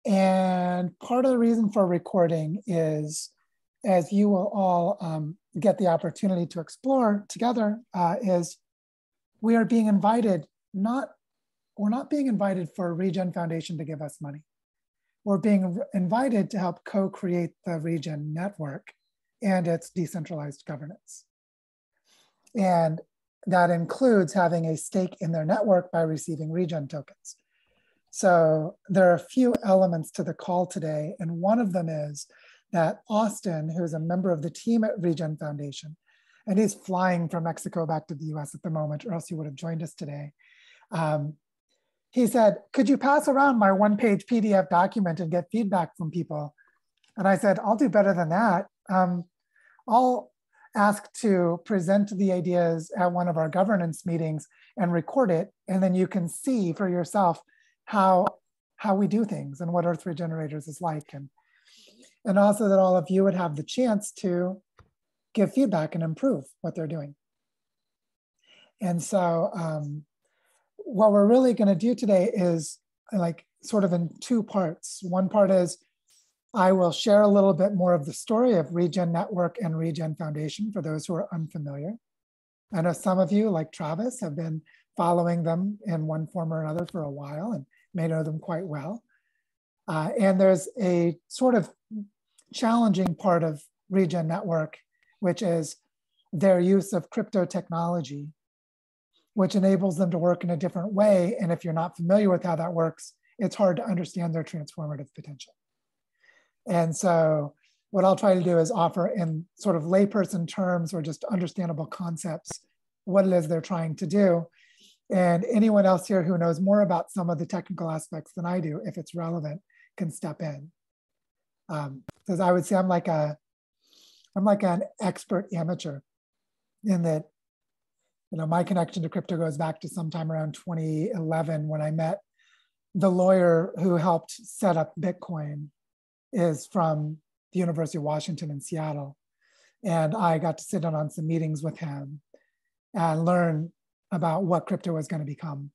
And part of the reason for recording is, as you will all get the opportunity to explore together, is we are being invited, we're not being invited for Regen Foundation to give us money. We're being invited to help co-create the Regen network and its decentralized governance. And that includes having a stake in their network by receiving Regen tokens. So there are a few elements to the call today, and one of them is that Austin, who is a member of the team at Regen Foundation, and he's flying from Mexico back to the US at the moment, or else he would have joined us today. He said, could you pass around my one-page PDF document and get feedback from people? And I said, I'll do better than that. I'll ask to present the ideas at one of our governance meetings and record it, and then you can see for yourself how we do things and what Earth Regenerators is like. And also that all of you would have the chance to give feedback and improve what they're doing. And so what we're really going to do today is like sort of in two parts. One part is I will share a little bit more of the story of Regen Network and Regen Foundation for those who are unfamiliar. I know some of you, like Travis, have been following them in one form or another for a while and may know them quite well. And there's a sort of challenging part of Regen Network, which is their use of crypto technology, which enables them to work in a different way. And if you're not familiar with how that works, it's hard to understand their transformative potential. And so what I'll try to do is offer in sort of layperson terms or just understandable concepts what it is they're trying to do. And anyone else here who knows more about some of the technical aspects than I do, if it's relevant, can step in. Because I would say I'm like an expert amateur in that, you know, my connection to crypto goes back to sometime around 2011 when I met the lawyer who helped set up Bitcoin, is from the University of Washington in Seattle. And I got to sit in on some meetings with him and learn about what crypto was going to become.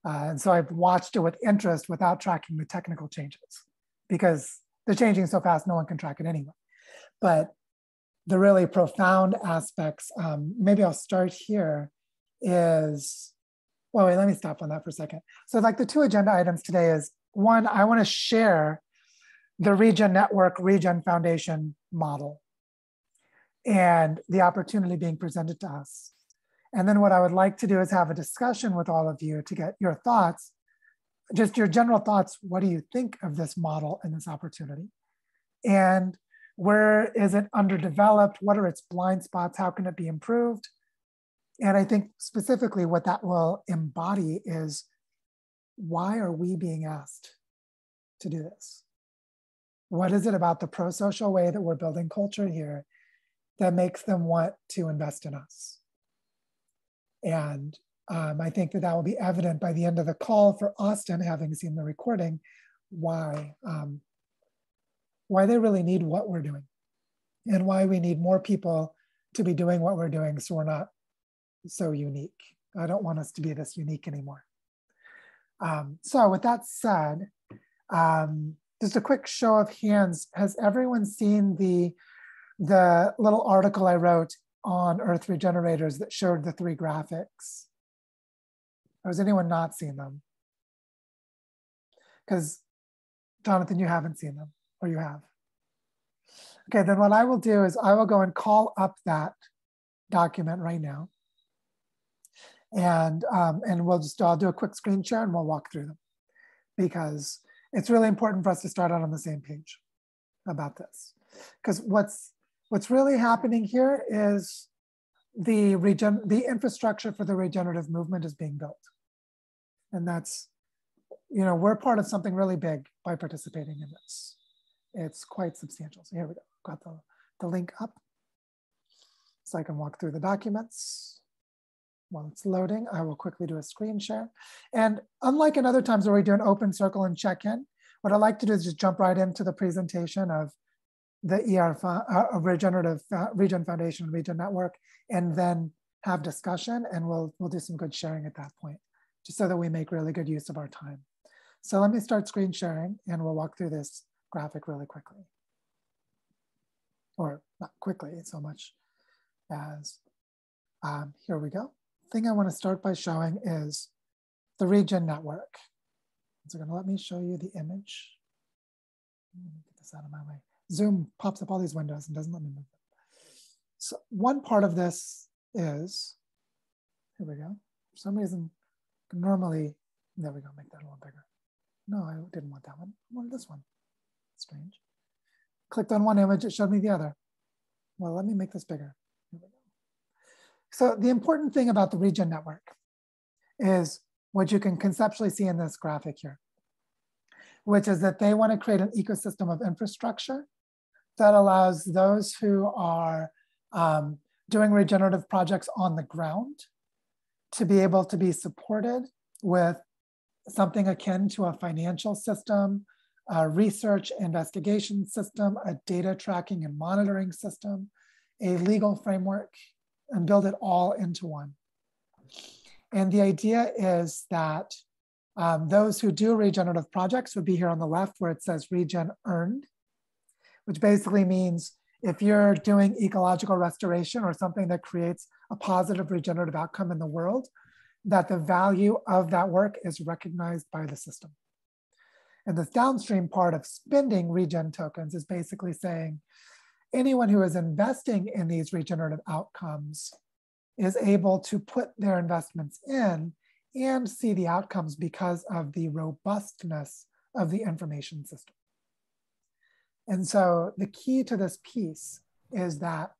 And so I've watched it with interest without tracking the technical changes because they're changing so fast, no one can track it anyway. But the really profound aspects, maybe I'll start here, is, well, wait, let me stop on that for a second. So like the two agenda items today is, one, I want to share the Regen Network, Regen Foundation model and the opportunity being presented to us. And then what I would like to do is have a discussion with all of you to get your thoughts, just your general thoughts. What do you think of this model and this opportunity? And where is it underdeveloped? What are its blind spots? How can it be improved? And I think specifically what that will embody is, why are we being asked to do this? What is it about the pro-social way that we're building culture here that makes them want to invest in us? And I think that will be evident by the end of the call for Austin, having seen the recording, why they really need what we're doing and why we need more people to be doing what we're doing so we're not so unique. I don't want us to be this unique anymore. So with that said, just a quick show of hands. Has everyone seen the little article I wrote on Earth Regenerators that showed the 3 graphics? Or has anyone not seen them? Because Jonathan, you haven't seen them, or you have. Okay, then what I will do is I will go and call up that document right now. And I'll do a quick screen share and we'll walk through them, because it's really important for us to start out on the same page about this. Because what's really happening here is the infrastructure for the regenerative movement is being built. And that's, you know, we're part of something really big by participating in this. It's quite substantial. So here we go, got the link up. So I can walk through the documents. While it's loading, I will quickly do a screen share. And unlike in other times where we do an open circle and check in, what I like to do is just jump right into the presentation of the Regen Foundation and Regen Network, and then have discussion, and we'll do some good sharing at that point, just so that we make really good use of our time. So let me start screen sharing and we'll walk through this graphic really quickly. Or not quickly so much as, here we go. Thing I want to start by showing is the Regen network. It's going to let me show you the image. Let me get this out of my way. Zoom pops up all these windows and doesn't let me move them. So one part of this is, here we go. For some reason, normally, there we go, make that a little bigger. No, I didn't want that one. I wanted this one. Strange. Clicked on one image, it showed me the other. Well, let me make this bigger. Here we go. So the important thing about the Regen network is what you can conceptually see in this graphic here, which is that they want to create an ecosystem of infrastructure that allows those who are doing regenerative projects on the ground to be able to be supported with something akin to a financial system, a research investigation system, a data tracking and monitoring system, a legal framework, and build it all into one. And the idea is that those who do regenerative projects would be here on the left where it says Regen Earned, which basically means if you're doing ecological restoration or something that creates a positive regenerative outcome in the world, that the value of that work is recognized by the system. And this downstream part of spending regen tokens is basically saying anyone who is investing in these regenerative outcomes is able to put their investments in and see the outcomes because of the robustness of the information system. And so the key to this piece is that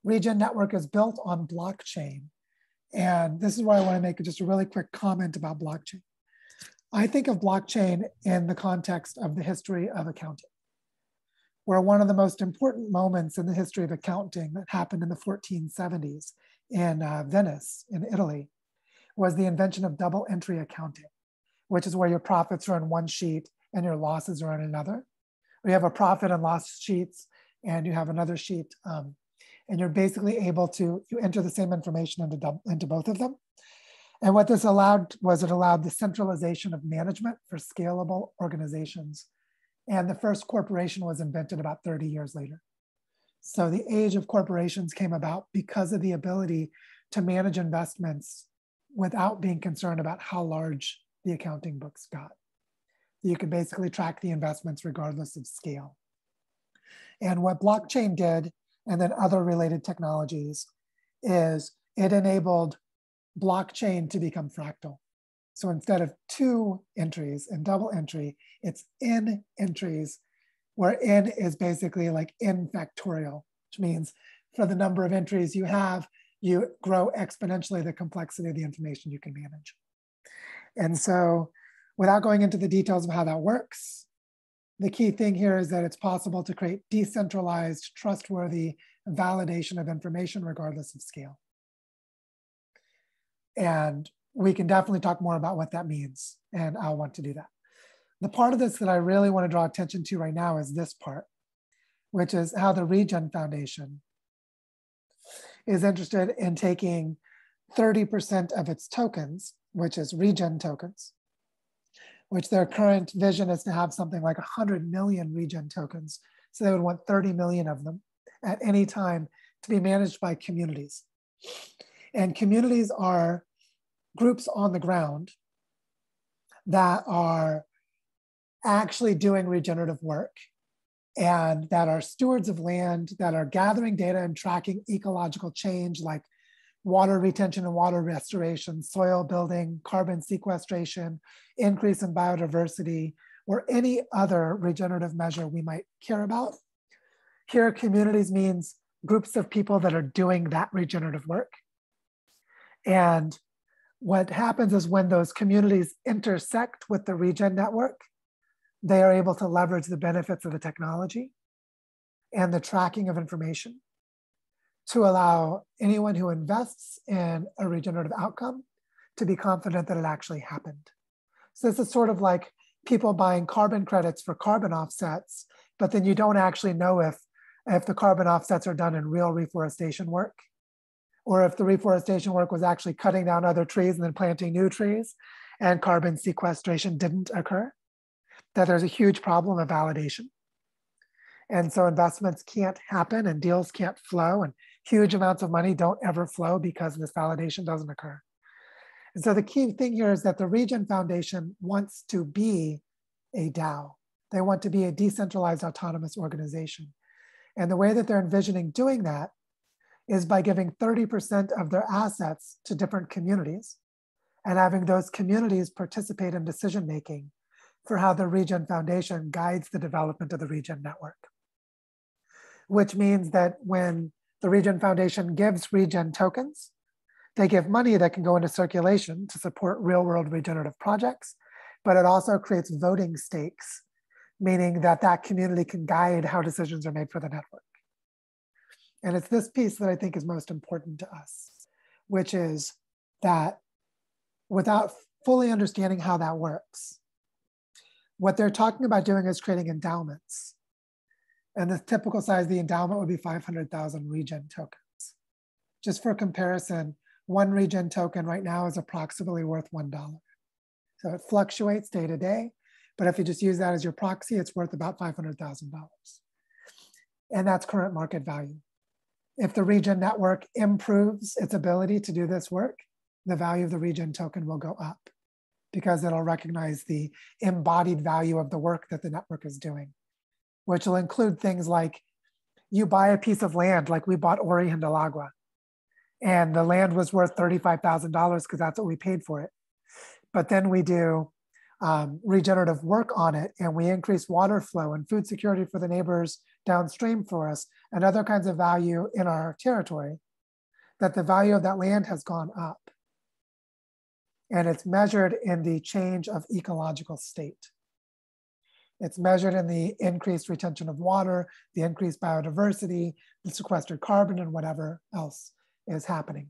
Regen Network is built on blockchain. And this is where I want to make just a really quick comment about blockchain. I think of blockchain in the context of the history of accounting, where one of the most important moments in the history of accounting that happened in the 1470s in Venice, in Italy, was the invention of double entry accounting, which is where your profits are in one sheet and your losses are in another. We have a profit and loss sheets and you have another sheet and you're basically able to, you enter the same information into both of them. And what this allowed was it allowed the centralization of management for scalable organizations. And the first corporation was invented about 30 years later. So the age of corporations came about because of the ability to manage investments without being concerned about how large the accounting books got. You could basically track the investments regardless of scale. And what blockchain did, and then other related technologies, is it enabled blockchain to become fractal. So instead of 2 entries in double entry, it's n entries, where n is basically like n factorial, which means for the number of entries you have, you grow exponentially the complexity of the information you can manage. And so without going into the details of how that works, the key thing here is that it's possible to create decentralized, trustworthy validation of information regardless of scale. And we can definitely talk more about what that means, and I'll want to do that. The part of this that I really want to draw attention to right now is this part, which is how the Regen Foundation is interested in taking 30% of its tokens, which is Regen tokens, which their current vision is to have something like 100 million Regen tokens. So they would want 30 million of them at any time to be managed by communities. And communities are groups on the ground that are actually doing regenerative work and that are stewards of land, that are gathering data and tracking ecological change like water retention and water restoration, soil building, carbon sequestration, increase in biodiversity, or any other regenerative measure we might care about. Here, communities means groups of people that are doing that regenerative work. And what happens is when those communities intersect with the Regen network, they are able to leverage the benefits of the technology and the tracking of information to allow anyone who invests in a regenerative outcome to be confident that it actually happened. So this is sort of like people buying carbon credits for carbon offsets, but then you don't actually know if the carbon offsets are done in real reforestation work, or if the reforestation work was actually cutting down other trees and then planting new trees. and carbon sequestration didn't occur, that there's a huge problem of validation. And so investments can't happen and deals can't flow, and huge amounts of money don't ever flow because this validation doesn't occur. And so the key thing here is that the Regen Foundation wants to be a DAO. They want to be a decentralized autonomous organization. And the way that they're envisioning doing that is by giving 30% of their assets to different communities and having those communities participate in decision-making for how the Regen Foundation guides the development of the Regen network. Which means that when the Regen Foundation gives Regen tokens, they give money that can go into circulation to support real-world regenerative projects, but it also creates voting stakes, meaning that that community can guide how decisions are made for the network. And it's this piece that I think is most important to us, which is that without fully understanding how that works, what they're talking about doing is creating endowments. And the typical size of the endowment would be 500,000 Regen tokens. Just for comparison, one Regen token right now is approximately worth $1. So it fluctuates day to day, but if you just use that as your proxy, it's worth about $500,000. And that's current market value. If the Regen network improves its ability to do this work, the value of the Regen token will go up because it'll recognize the embodied value of the work that the network is doing, which will include things like you buy a piece of land, like we bought Ori Hindalagua, and the land was worth $35,000 because that's what we paid for it. But then we do regenerative work on it, and we increase water flow and food security for the neighbors downstream for us, and other kinds of value in our territory, that the value of that land has gone up. And it's measured in the change of ecological state. It's measured in the increased retention of water, the increased biodiversity, the sequestered carbon, and whatever else is happening.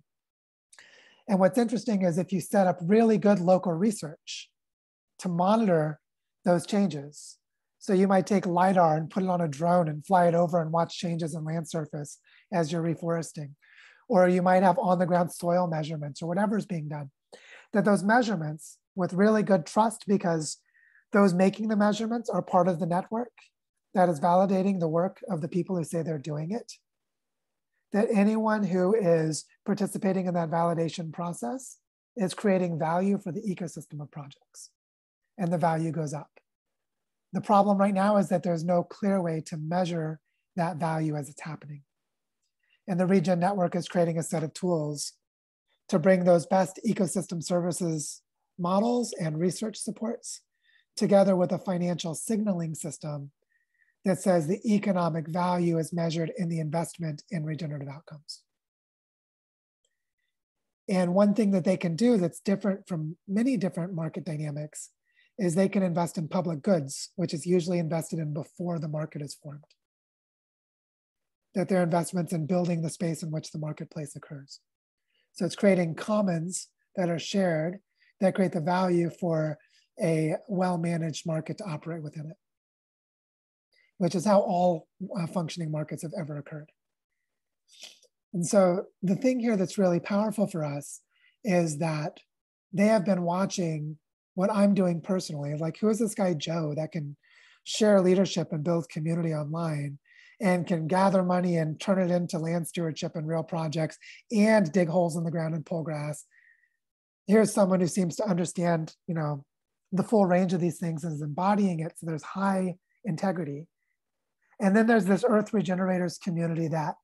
And what's interesting is if you set up really good local research to monitor those changes. So you might take LiDAR and put it on a drone and fly it over and watch changes in land surface as you're reforesting. Or you might have on-the-ground soil measurements or whatever's being done. That those measurements with really good trust, because those making the measurements are part of the network that is validating the work of the people who say they're doing it, that anyone who is participating in that validation process is creating value for the ecosystem of projects, and the value goes up. The problem right now is that there's no clear way to measure that value as it's happening. And the Regen network is creating a set of tools to bring those best ecosystem services models and research supports together with a financial signaling system that says the economic value is measured in the investment in regenerative outcomes. And one thing that they can do that's different from many different market dynamics is they can invest in public goods, which is usually invested in before the market is formed. That they're investments in building the space in which the marketplace occurs. So it's creating commons that are shared that create the value for a well-managed market to operate within it, which is how all functioning markets have ever occurred. And so the thing here that's really powerful for us is that they have been watching what I'm doing personally. Like, who is this guy Joe that can share leadership and build community online and can gather money and turn it into land stewardship and real projects and dig holes in the ground and pull grass? Here's someone who seems to understand, the full range of these things and is embodying it. So there's high integrity. And then there's this Earth Regenerators community that,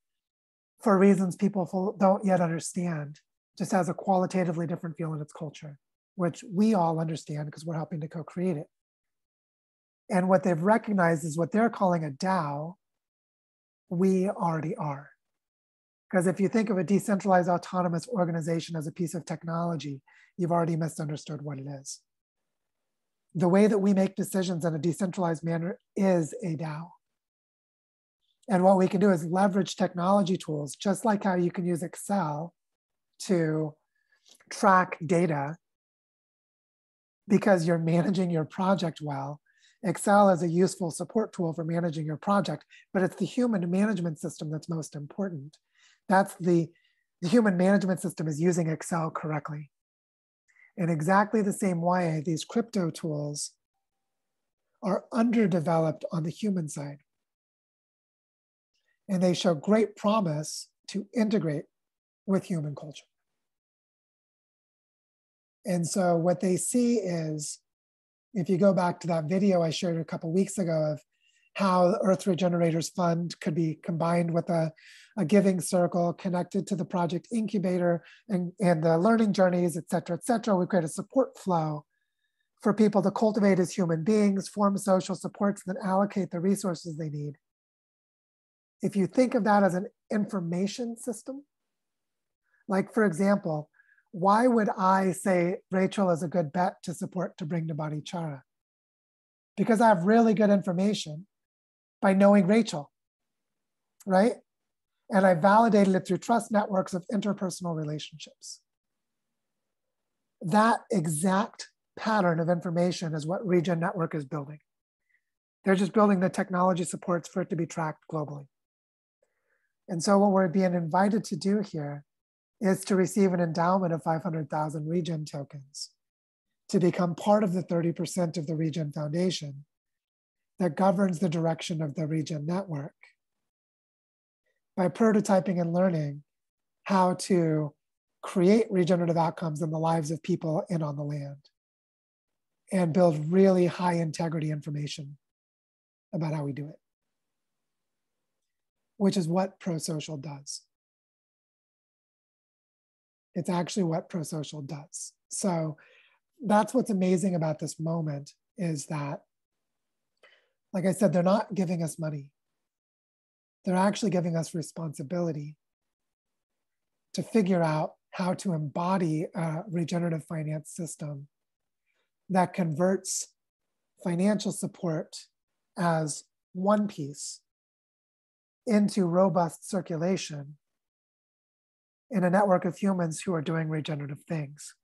for reasons people don't yet understand, just has a qualitatively different feel in its culture, which we all understand because we're helping to co-create it. And what they've recognized is what they're calling a DAO, we already are. Because if you think of a decentralized autonomous organization as a piece of technology, you've already misunderstood what it is. The way that we make decisions in a decentralized manner is a DAO. And what we can do is leverage technology tools, just like how you can use Excel to track data because you're managing your project well. Excel is a useful support tool for managing your project, but it's the human management system that's most important. That's the human management system is using Excel correctly. In exactly the same way, these crypto tools are underdeveloped on the human side. And they show great promise to integrate with human culture. And so what they see is, if you go back to that video I shared a couple weeks ago of how the Earth Regenerators Fund could be combined with a giving circle connected to the project incubator and the learning journeys, et cetera, we create a support flow for people to cultivate as human beings, form social supports, and then allocate the resources they need. If you think of that as an information system, like for example, why would I say Rachel is a good bet to support to bring to Bodhichara? Because I have really good information by knowing Rachel, right? And I validated it through trust networks of interpersonal relationships. That exact pattern of information is what Regen Network is building. They're just building the technology supports for it to be tracked globally. And so what we're being invited to do here is to receive an endowment of 500,000 Regen tokens to become part of the 30% of the Regen Foundation that governs the direction of the Regen Network by prototyping and learning how to create regenerative outcomes in the lives of people and on the land, and build really high integrity information about how we do it, which is what pro-social does. It's actually what pro-social does. So that's what's amazing about this moment, is that, like I said, they're not giving us money. They're actually giving us responsibility to figure out how to embody a regenerative finance system that converts financial support as one piece into robust circulation in a network of humans who are doing regenerative things.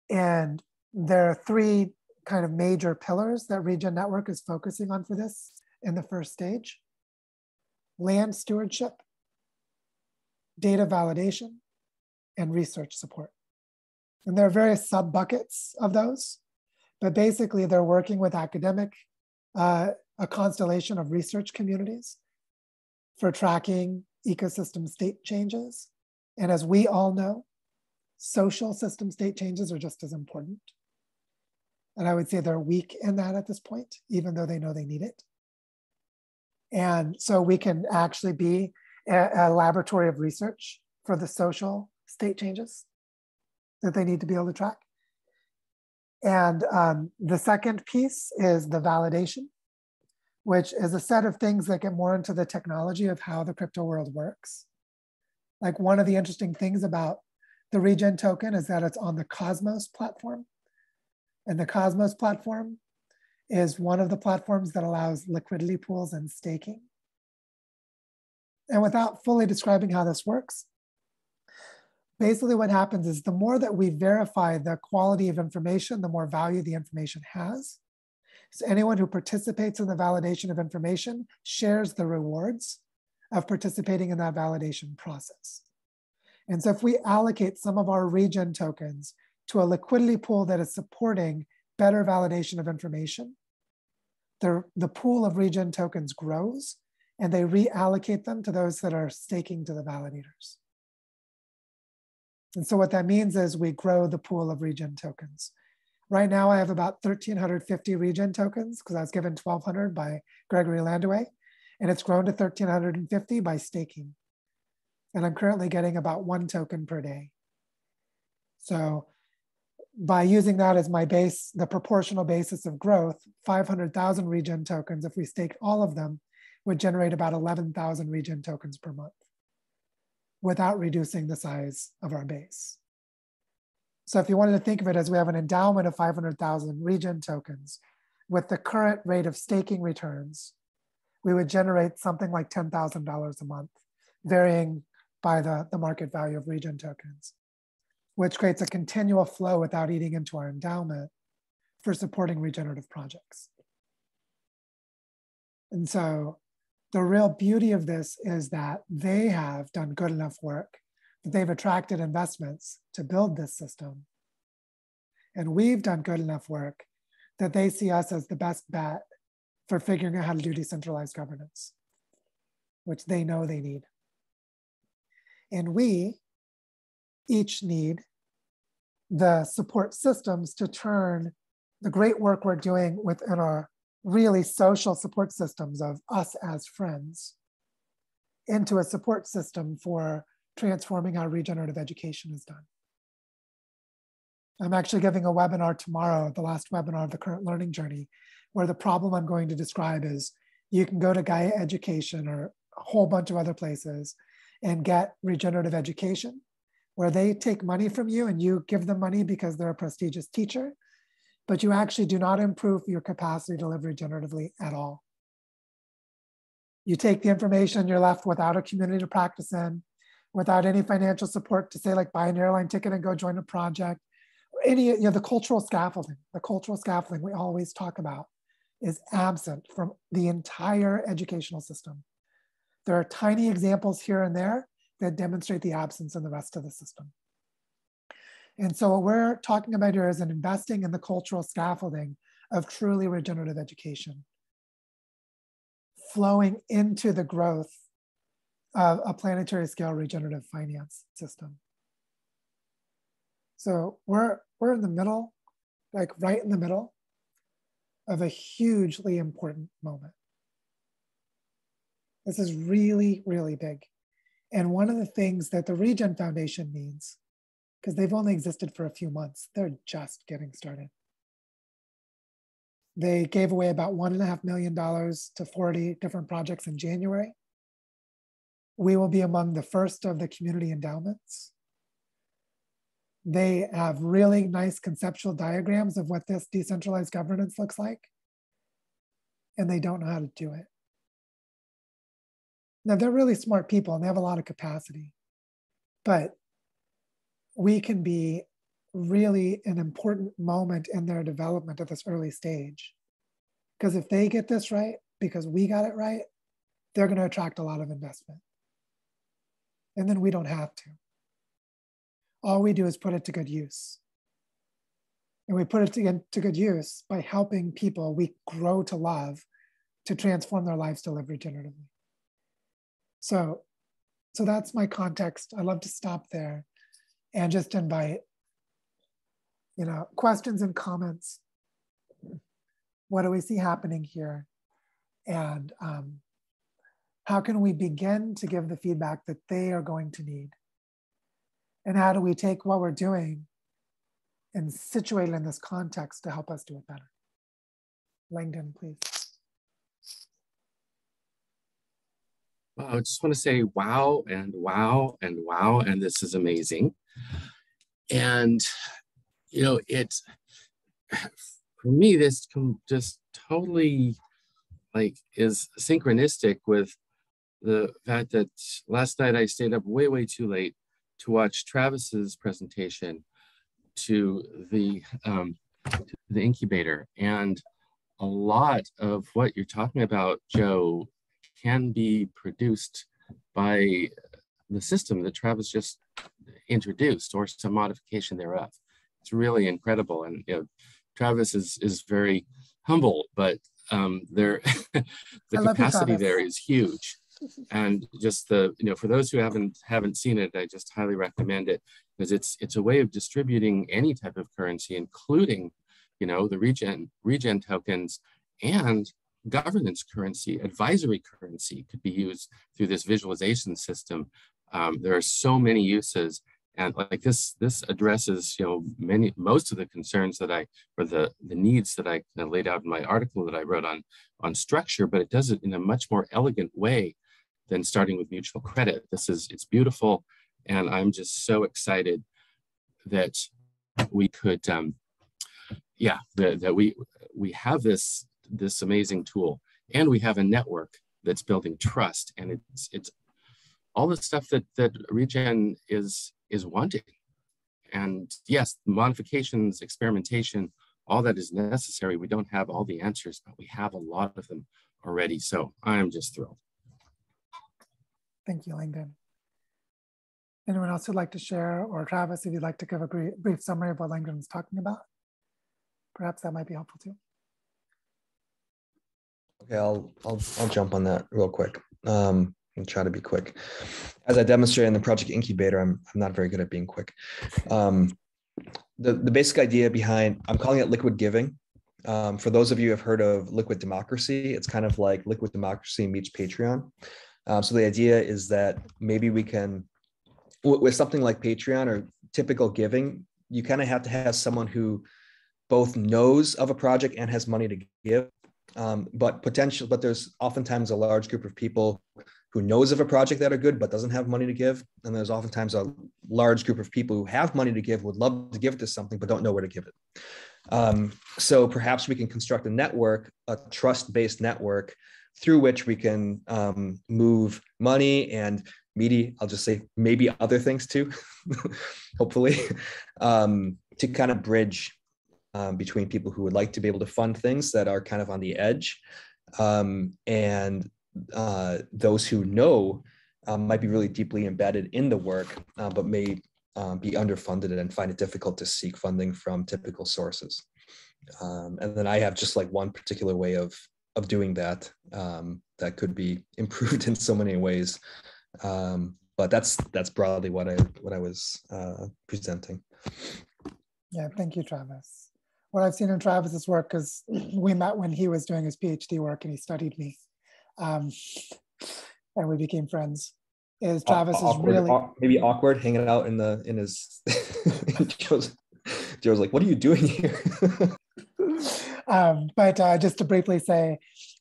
And there are three kind of major pillars that Regen Network is focusing on for this in the first stage: land stewardship, data validation, and research support. And there are various sub-buckets of those, but basically they're working with academic, a constellation of research communities for tracking ecosystem state changes. And as we all know, social system state changes are just as important. And I would say they're weak in that at this point, even though they know they need it. And so we can actually be a laboratory of research for the social state changes that they need to be able to track. And the second piece is the validation, which is a set of things that get more into the technology of how the crypto world works. Like, one of the interesting things about the Regen token is that it's on the Cosmos platform. And the Cosmos platform is one of the platforms that allows liquidity pools and staking. And without fully describing how this works, basically what happens is the more that we verify the quality of information, the more value the information has. So anyone who participates in the validation of information shares the rewards of participating in that validation process. And so if we allocate some of our Regen tokens to a liquidity pool that is supporting better validation of information, the pool of Regen tokens grows, and they reallocate them to those that are staking to the validators. And so what that means is we grow the pool of Regen tokens. Right now I have about 1,350 Regen tokens because I was given 1,200 by Gregory Landaway, and it's grown to 1,350 by staking. And I'm currently getting about 1 token per day. So by using that as my base, the proportional basis of growth, 500,000 Regen tokens, if we staked all of them, would generate about 11,000 Regen tokens per month without reducing the size of our base. So if you wanted to think of it as we have an endowment of 500,000 Regen tokens, with the current rate of staking returns, we would generate something like $10,000 a month, varying by the market value of Regen tokens, which creates a continual flow without eating into our endowment for supporting regenerative projects. And so the real beauty of this is that they have done good enough work that they've attracted investments to build this system And we've done good enough work that they see us as the best bet for figuring out how to do decentralized governance, which they know they need. And we each need the support systems to turn the great work we're doing within our really social support systems of us as friends into a support system for transforming how regenerative education is done. I'm actually giving a webinar tomorrow, the last webinar of the current learning journey, where the problem I'm going to describe is you can go to Gaia Education or a whole bunch of other places and get regenerative education, where they take money from you and you give them money because they're a prestigious teacher, but you actually do not improve your capacity to live regeneratively at all. You take the information, you're left without a community to practice in, without any financial support to say like buy an airline ticket and go join a project, or any, the cultural scaffolding we always talk about is absent from the entire educational system. There are tiny examples here and there that demonstrate the absence in the rest of the system. And so what we're talking about here is an investing in the cultural scaffolding of truly regenerative education, flowing into the growth of a planetary scale regenerative finance system. So we're in the middle, like right in the middle of a hugely important moment. This is really, really big. And one of the things that the Regen Foundation needs, because they've only existed for a few months, they're just getting started. They gave away about $1.5 million to 40 different projects in January. We will be among the first of the community endowments. They have really nice conceptual diagrams of what this decentralized governance looks like, and they don't know how to do it. Now, they're really smart people and they have a lot of capacity, but we can be really an important moment in their development at this early stage. Because if they get this right, because we got it right, they're going to attract a lot of investment. And then we don't have to. All we do is put it to good use. And we put it to good use by helping people we grow to love to transform their lives to live regeneratively. So that's my context. I'd love to stop there and just invite, questions and comments. What do we see happening here? And how can we begin to give the feedback that they are going to need? And how do we take what we're doing and situate it in this context to help us do it better? Langdon, please. Well, I just want to say wow and wow and wow, and this is amazing. And, it's, for me, this just totally is synchronistic with the fact that last night I stayed up way, way too late to watch Travis's presentation to the incubator. And a lot of what you're talking about, Joe, can be produced by the system that Travis just introduced or some modification thereof. It's really incredible. And Travis is very humble, but the capacity there is huge. And just for those who haven't seen it, I just highly recommend it, because it's a way of distributing any type of currency, including the regen tokens, and governance currency, advisory currency could be used through this visualization system. There are so many uses, and this addresses most of the concerns that the needs that I laid out in my article that I wrote on structure, but it does it in a much more elegant way than starting with mutual credit. It's beautiful, and I'm just so excited that we could that we have this amazing tool, and we have a network that's building trust, and it's all the stuff that Regen is wanting. And yes, modifications, experimentation, all that is necessary. We don't have all the answers, but we have a lot of them already. So I'm just thrilled. Thank you, Langdon. Anyone else who'd like to share, or Travis, if you'd like to give a brief summary of what Langdon was talking about? perhaps that might be helpful too. Okay, I'll jump on that real quick. And try to be quick. As I demonstrated in the project incubator, I'm not very good at being quick. The basic idea behind, I'm calling it liquid giving. For those of you who have heard of liquid democracy, it's kind of like liquid democracy meets Patreon. So the idea is that maybe we can, with something like Patreon or typical giving, you kind of have to have someone who both knows of a project and has money to give. But there's oftentimes a large group of people who knows of a project that are good, but doesn't have money to give. And there's oftentimes a large group of people who have money to give, would love to give it to something, but don't know where to give it. So perhaps we can construct a network, a trust-based network through which we can move money and I'll just say maybe other things too, hopefully, to kind of bridge between people who would like to be able to fund things that are kind of on the edge, and those who know might be really deeply embedded in the work, but may be underfunded and find it difficult to seek funding from typical sources. And then I have just like one particular way of doing that that could be improved in so many ways. But that's broadly what I was presenting. Yeah, thank you, Travis. What I've seen in Travis's work, because we met when he was doing his PhD work and he studied me, and we became friends, is Travis is really maybe awkward hanging out in his Joe's like, what are you doing here? But just to briefly say,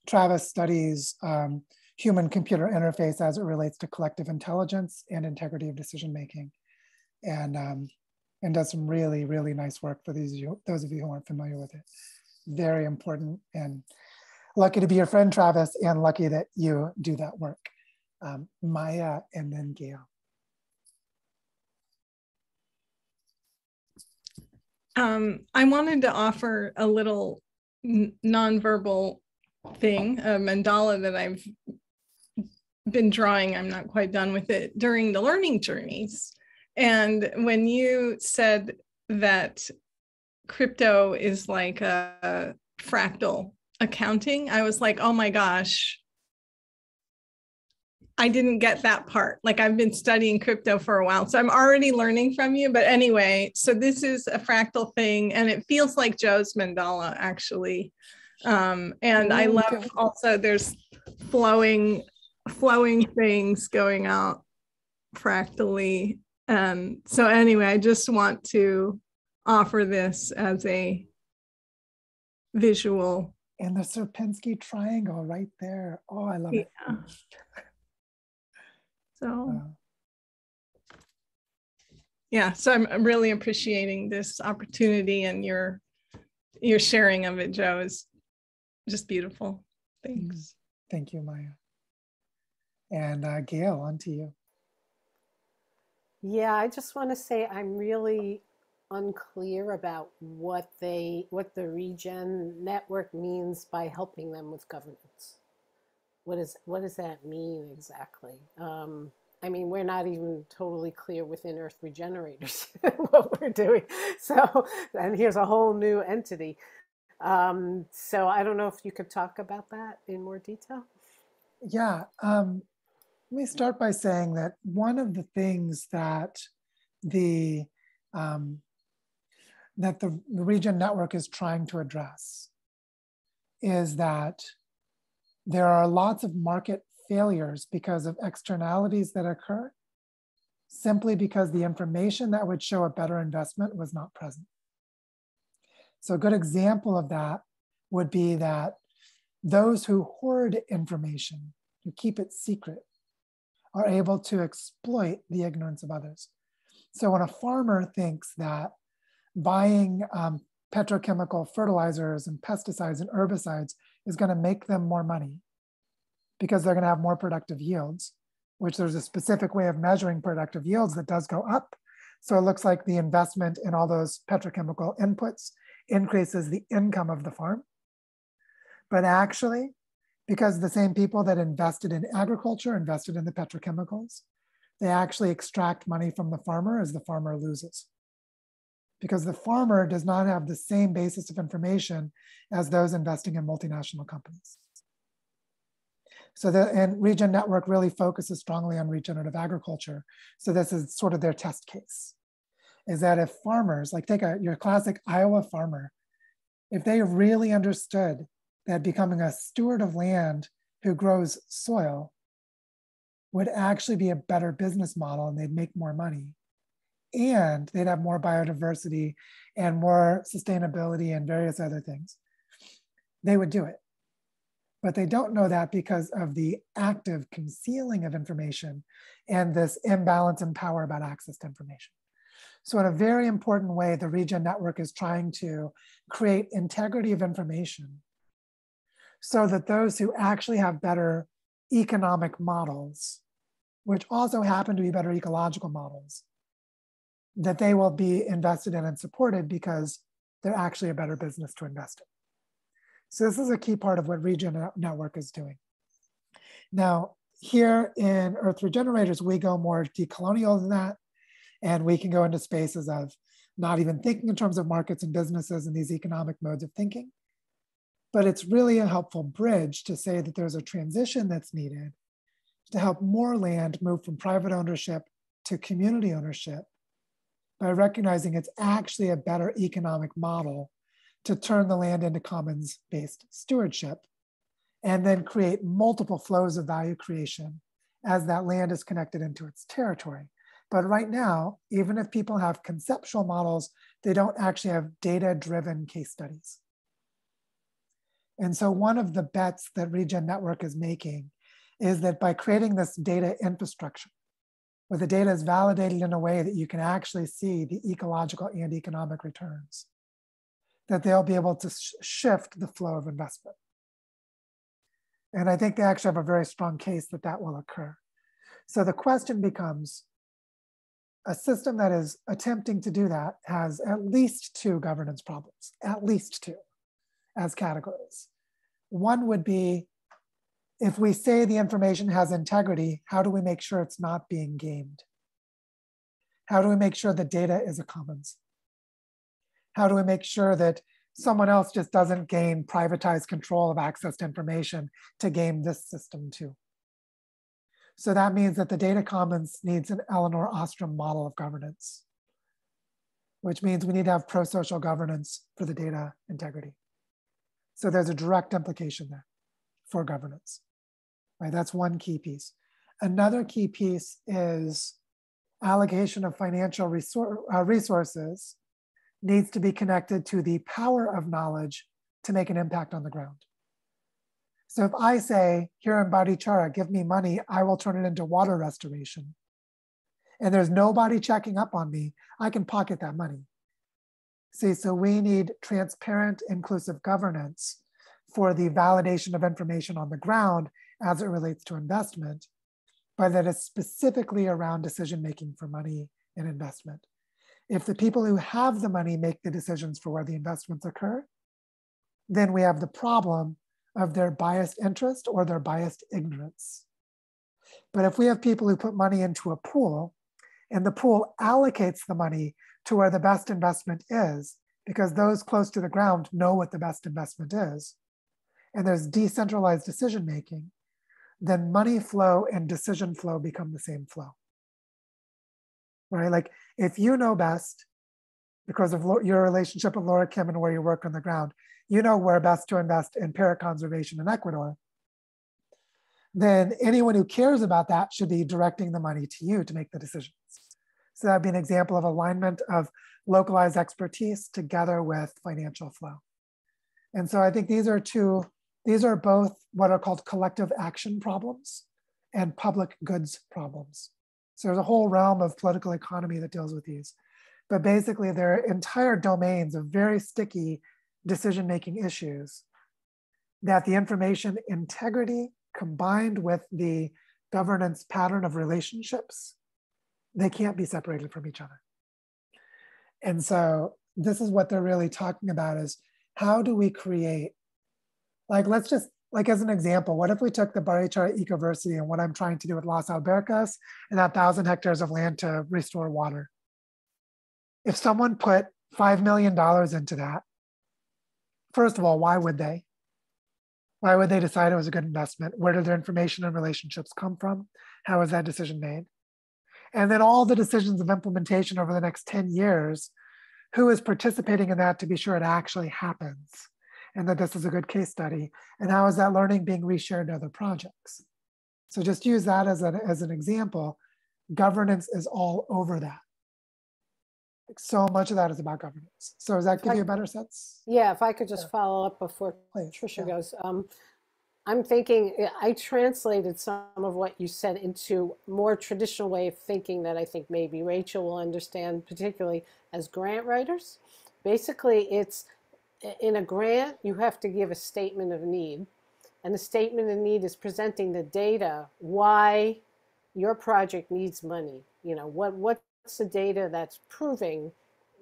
Travis studies human-computer interface as it relates to collective intelligence and integrity of decision-making, and does some really, really nice work for those of you who aren't familiar with it. Very important, and lucky to be your friend, Travis, and lucky that you do that work. Maya and then Gail. I wanted to offer a little nonverbal thing, a mandala that I've been drawing. I'm not quite done with it during the learning journeys. And when you said that crypto is like a fractal accounting, I was like, oh my gosh, I didn't get that part. Like, I've been studying crypto for a while, so I'm already learning from you. But anyway, so this is a fractal thing, and it feels like Joe's mandala, actually. And I love also there's flowing things going out fractally. So anyway, I just want to offer this as a visual. And the Sierpinski triangle right there. Oh, I love it. So, yeah, so I'm really appreciating this opportunity, and your sharing of it, Joe, is just beautiful. Thanks. Thank you, Maya. And Gail, on to you. Yeah, I just want to say I'm really unclear about what the Regen network means by helping them with governance. What does that mean exactly? I mean, we're not even totally clear within Earth Regenerators what we're doing. So, and here's a whole new entity. So I don't know if you could talk about that in more detail. Yeah, let me start by saying that one of the things that the Regen network is trying to address is that there are lots of market failures because of externalities that occur simply because the information that would show a better investment was not present. So a good example of that would be that those who hoard information, who keep it secret, are able to exploit the ignorance of others. So when a farmer thinks that buying petrochemical fertilizers and pesticides and herbicides is going to make them more money because they're going to have more productive yields, which there's a specific way of measuring productive yields that does go up. So it looks like the investment in all those petrochemical inputs increases the income of the farm. But actually, because the same people that invested in agriculture invested in the petrochemicals, they actually extract money from the farmer as the farmer loses. because the farmer does not have the same basis of information as those investing in multinational companies. So and Regen Network really focuses strongly on regenerative agriculture. So this is sort of their test case, is that if farmers, like take your classic Iowa farmer, if they really understood that becoming a steward of land who grows soil would actually be a better business model and they'd make more money, and they'd have more biodiversity and more sustainability and various other things, they would do it. But they don't know that because of the active concealing of information and this imbalance in power about access to information. So in a very important way, the Regen Network is trying to create integrity of information so that those who actually have better economic models, which also happen to be better ecological models, that they will be invested in and supported because they're actually a better business to invest in. So this is a key part of what Regen Network is doing. Now, here in Earth Regenerators, we go more decolonial than that, and we can go into spaces of not even thinking in terms of markets and businesses and these economic modes of thinking. But it's really a helpful bridge to say that there's a transition that's needed to help more land move from private ownership to community ownership by recognizing it's actually a better economic model to turn the land into commons-based stewardship and then create multiple flows of value creation as that land is connected into its territory. But right now, even if people have conceptual models, they don't actually have data-driven case studies. And so one of the bets that Regen Network is making is that by creating this data infrastructure, where the data is validated in a way that you can actually see the ecological and economic returns, that they'll be able to shift the flow of investment. And I think they actually have a very strong case that that will occur. So the question becomes, a system that is attempting to do that has at least two governance problems, at least two, as categories. One would be, if we say the information has integrity, how do we make sure it's not being gamed? How do we make sure the data is a commons? How do we make sure that someone else just doesn't gain privatized control of access to information to game this system too? So that means that the data commons needs an Elinor Ostrom model of governance, which means we need to have pro-social governance for the data integrity. So there's a direct implication there for governance, right? That's one key piece. Another key piece is allocation of financial resources needs to be connected to the power of knowledge to make an impact on the ground. So if I say, here in Barichara, give me money, I will turn it into water restoration, and there's nobody checking up on me, I can pocket that money. See, so we need transparent, inclusive governance for the validation of information on the ground as it relates to investment, but that is specifically around decision-making for money and investment. If the people who have the money make the decisions for where the investments occur, then we have the problem of their biased interest or their biased ignorance. But if we have people who put money into a pool and the pool allocates the money to where the best investment is, because those close to the ground know what the best investment is, and there's decentralized decision-making, then money flow and decision flow become the same flow, right? Like if you know best, because of your relationship with Laura Kim and where you work on the ground, you know where best to invest in parrot conservation in Ecuador, then anyone who cares about that should be directing the money to you to make the decisions. So that'd be an example of alignment of localized expertise together with financial flow. And so I think these are both what are called collective action problems and public goods problems. So there's a whole realm of political economy that deals with these. But basically they're entire domains of very sticky decision-making issues that the information integrity combined with the governance pattern of relationships, they can't be separated from each other. And so this is what they're really talking about is how do we create, like, let's just, like as an example, what if we took the Barichara ecoversity and what I'm trying to do with Las Albercas and that 1,000 hectares of land to restore water? If someone put $5 million into that. First of all, why would they? Why would they decide it was a good investment? Where did their information and relationships come from? How was that decision made? And then all the decisions of implementation over the next 10 years, who is participating in that to be sure it actually happens and that this is a good case study? And how is that learning being reshared to other projects? So just use that as an example. Governance is all over that. So much of that is about governance. So does that give you a better sense? Yeah, if I could just follow up before Tricia goes. I'm thinking, I translated some of what you said into more traditional way of thinking that I think maybe Rachel will understand, particularly as grant writers. Basically, it's in a grant, you have to give a statement of need. And the statement of need is presenting the data, why your project needs money. You know, what's the data that's proving,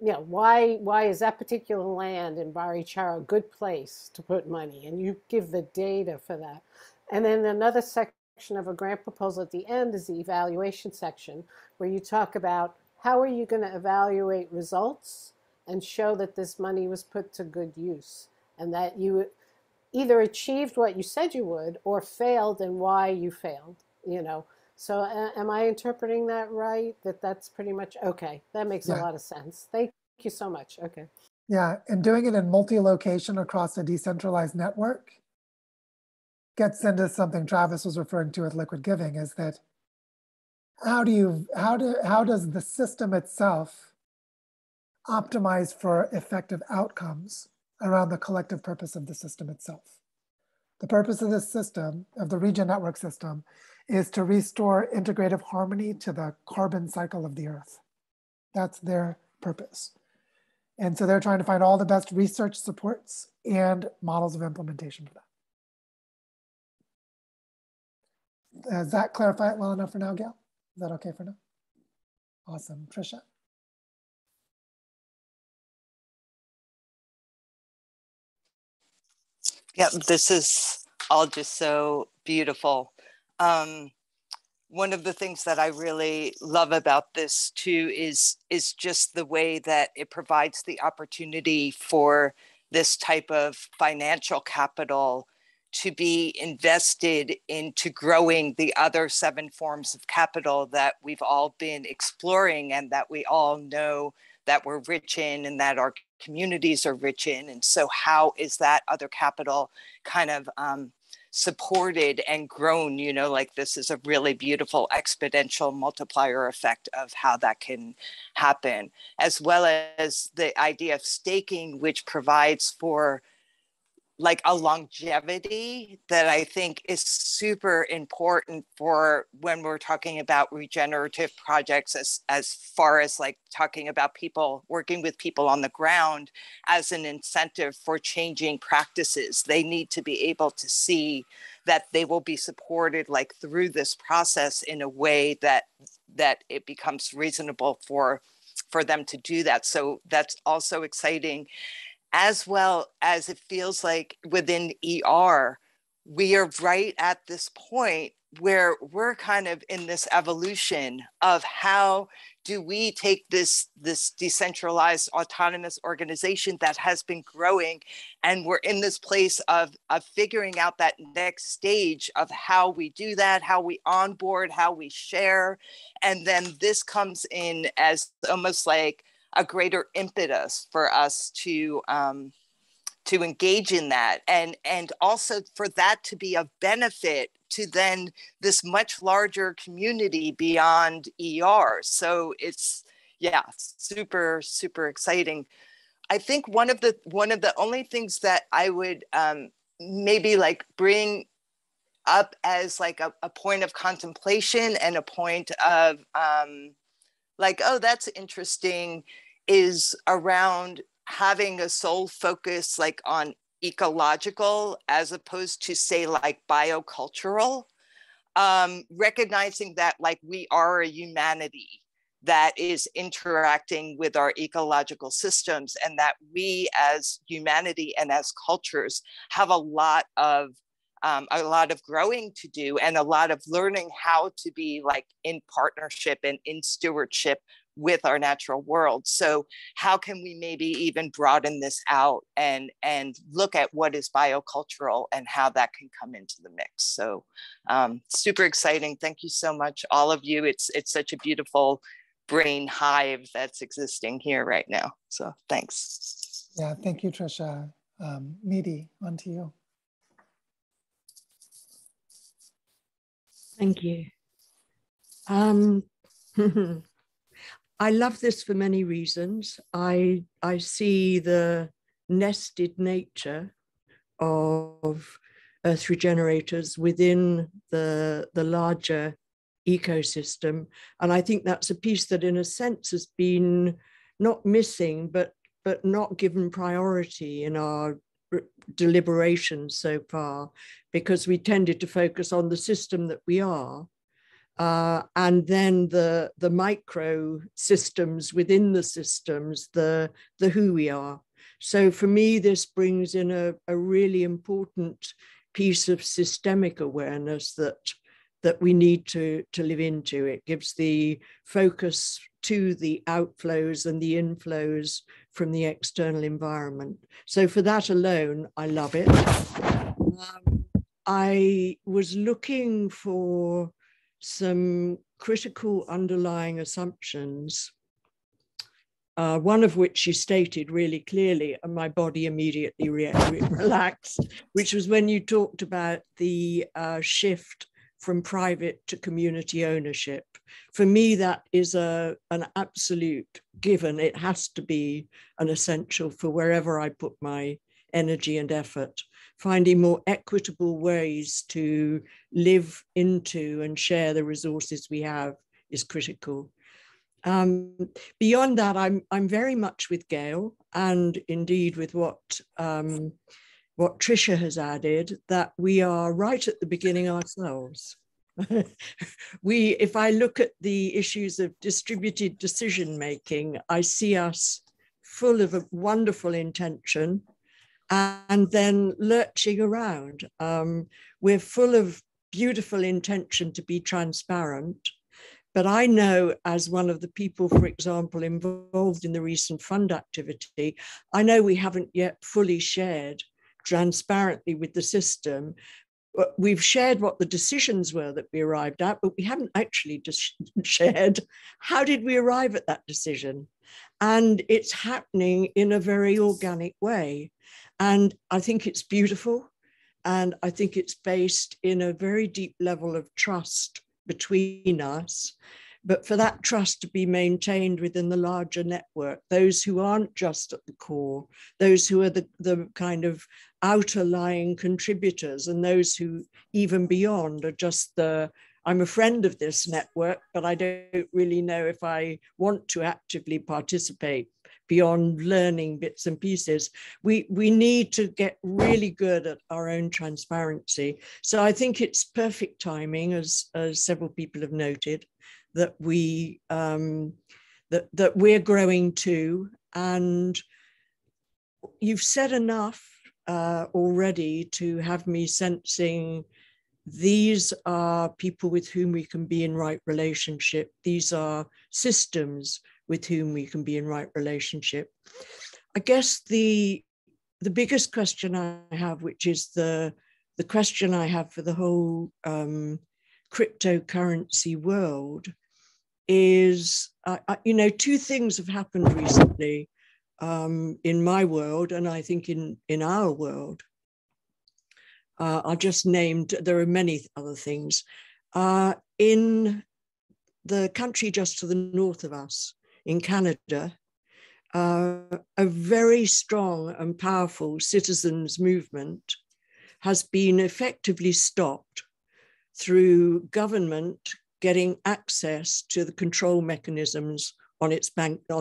you know, why is that particular land in Barichara a good place to put money? And you give the data for that. And then another section of a grant proposal at the end is the evaluation section, where you talk about how are you going to evaluate results and show that this money was put to good use and that you either achieved what you said you would or failed and why you failed, you know. So am I interpreting that right? That's pretty much, okay. That makes a lot of sense. Thank you so much. Okay. Yeah, and doing it in multi-location across a decentralized network gets into something Travis was referring to with liquid giving, is that how does the system itself optimize for effective outcomes around the collective purpose of the system itself? The purpose of this system, of the Regen network system, is to restore integrative harmony to the carbon cycle of the Earth. That's their purpose. And so they're trying to find all the best research supports and models of implementation for that. Does that clarify it well enough for now, Gail? Is that okay for now? Awesome. Tricia? Yeah, this is all just so beautiful. One of the things that I really love about this too is just the way that it provides the opportunity for this type of financial capital to be invested into growing the other 7 forms of capital that we've all been exploring and that we all know that we're rich in and that our communities are rich in. And so how is that other capital kind of supported and grown? You know, like this is a really beautiful exponential multiplier effect of how that can happen, as well as the idea of staking, which provides for like a longevity that I think is super important for when we're talking about regenerative projects, as far as like talking about people working with people on the ground as an incentive for changing practices. They need to be able to see that they will be supported like through this process in a way that it becomes reasonable for them to do that. So that's also exciting. As well as it feels like within ER, we are right at this point where we're kind of in this evolution of how do we take this decentralized autonomous organization that has been growing, and we're in this place of figuring out that next stage of how we do that, how we onboard, how we share. And then this comes in as almost like a greater impetus for us to engage in that, and also for that to be of benefit to then this much larger community beyond ER. So it's super, super exciting. I think one of the only things that I would maybe like bring up as like a point of contemplation and a point of like, oh, that's interesting, is around having a sole focus like on ecological as opposed to say like biocultural, recognizing that like we are a humanity that is interacting with our ecological systems, and that we as humanity and as cultures have a lot of growing to do and a lot of learning how to be like in partnership and in stewardship with our natural world. So how can we maybe even broaden this out and look at what is biocultural and how that can come into the mix? So super exciting. Thank you so much, all of you. It's such a beautiful brain hive that's existing here right now. So thanks. Yeah, thank you, Trisha. Midi, on to you. Thank you. I love this for many reasons. I see the nested nature of Earth Regenerators within the larger ecosystem. And I think that's a piece that in a sense has been not missing, but not given priority in our deliberations so far, because we tended to focus on the system that we are. And then the micro systems within the systems, the who we are. So for me, this brings in a really important piece of systemic awareness that we need to live into. It gives the focus to the outflows and the inflows from the external environment. So for that alone, I love it. I was looking for some critical underlying assumptions, one of which you stated really clearly, and my body immediately relaxed, which was when you talked about the shift from private to community ownership. For me, that is an absolute given. It has to be an essential for wherever I put my energy and effort. Finding more equitable ways to live into and share the resources we have is critical. Beyond that, I'm very much with Gail, and indeed with what Trisha has added, that we are right at the beginning ourselves. If I look at the issues of distributed decision making, I see us full of a wonderful intention, and then lurching around. We're full of beautiful intention to be transparent, but I know, as one of the people, for example, involved in the recent fund activity, I know we haven't yet fully shared transparently with the system. We've shared what the decisions were that we arrived at, but we haven't actually just shared how did we arrive at that decision. And it's happening in a very organic way. And I think it's beautiful. And I think it's based in a very deep level of trust between us. But for that trust to be maintained within the larger network, those who aren't just at the core, those who are the kind of outer lying contributors, and those who even beyond are just I'm a friend of this network, but I don't really know if I want to actively participate beyond learning bits and pieces. We need to get really good at our own transparency. So I think it's perfect timing, as several people have noted, that we're growing too. And you've said enough already to have me sensing these are people with whom we can be in right relationship. These are systems with whom we can be in right relationship. I guess the biggest question I have, which is the question I have for the whole cryptocurrency world, is, two things have happened recently in my world, and I think in our world. I just named, there are many other things. In the country just to the north of us, in Canada, a very strong and powerful citizens' movement has been effectively stopped through government getting access to the control mechanisms on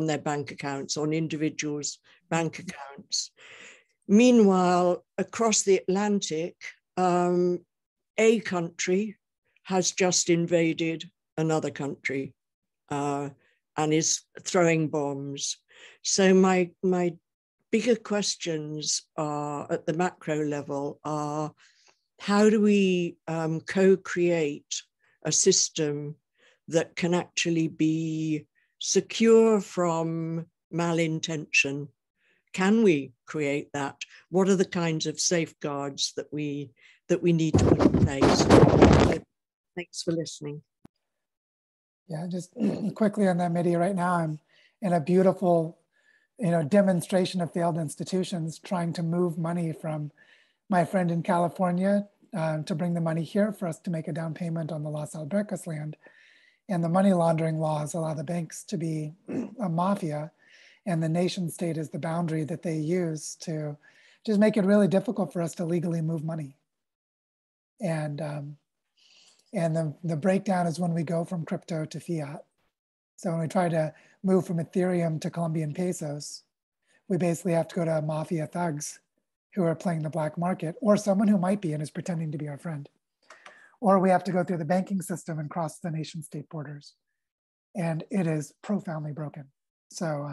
their bank accounts, on individuals' bank accounts. Meanwhile, across the Atlantic, a country has just invaded another country and is throwing bombs. So my bigger questions are, at the macro level, are how do we co-create a system that can actually be secure from malintention? Can we create that? What are the kinds of safeguards that we need to put in place? Thanks for listening. Yeah, just quickly on that, Midi, right now I'm in a beautiful, demonstration of failed institutions, trying to move money from my friend in California to bring the money here for us to make a down payment on the Las Albercas land. And the money laundering laws allow the banks to be a mafia, and the nation state is the boundary that they use to just make it really difficult for us to legally move money. And the breakdown is when we go from crypto to fiat. So when we try to move from Ethereum to Colombian pesos, we basically have to go to mafia thugs who are playing the black market, or someone who might be and is pretending to be our friend. Or we have to go through the banking system and cross the nation state borders. And it is profoundly broken. So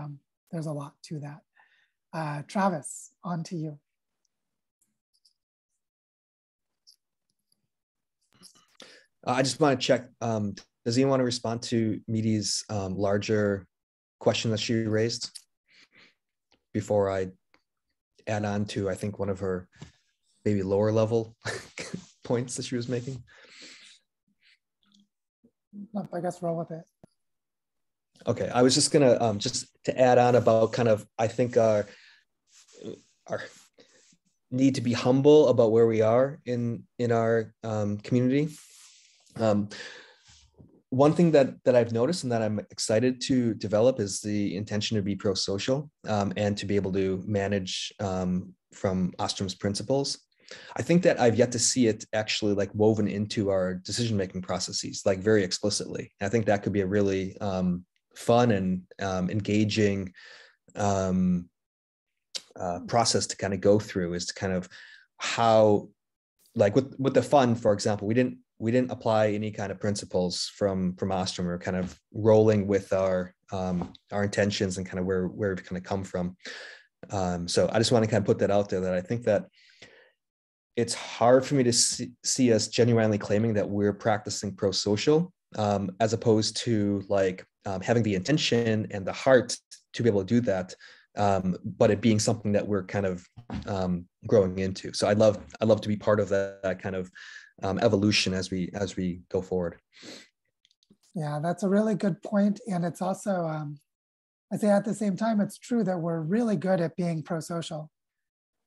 there's a lot to that. Travis, on to you. I just want to check, does anyone want to respond to Midi's larger question that she raised before I add on to, I think, one of her maybe lower level points that she was making? No, I guess roll with it. Okay, I was just gonna just to add on about kind of, I think our need to be humble about where we are in our community. One thing that I've noticed and that I'm excited to develop is the intention to be pro-social and to be able to manage from Ostrom's principles. I think that I've yet to see it actually like woven into our decision-making processes, like very explicitly. I think that could be a really fun and engaging process to kind of go through, is to kind of how, like with the fund, for example, we didn't apply any kind of principles from Ostrom. We're kind of rolling with our intentions and kind of where we've kind of come from. So I just want to kind of put that out there, that I think that it's hard for me to see us genuinely claiming that we're practicing pro-social, as opposed to like having the intention and the heart to be able to do that, but it being something that we're kind of growing into. So I'd love to be part of that kind of evolution as we go forward. Yeah, that's a really good point. And it's also, I say at the same time, it's true that we're really good at being pro-social.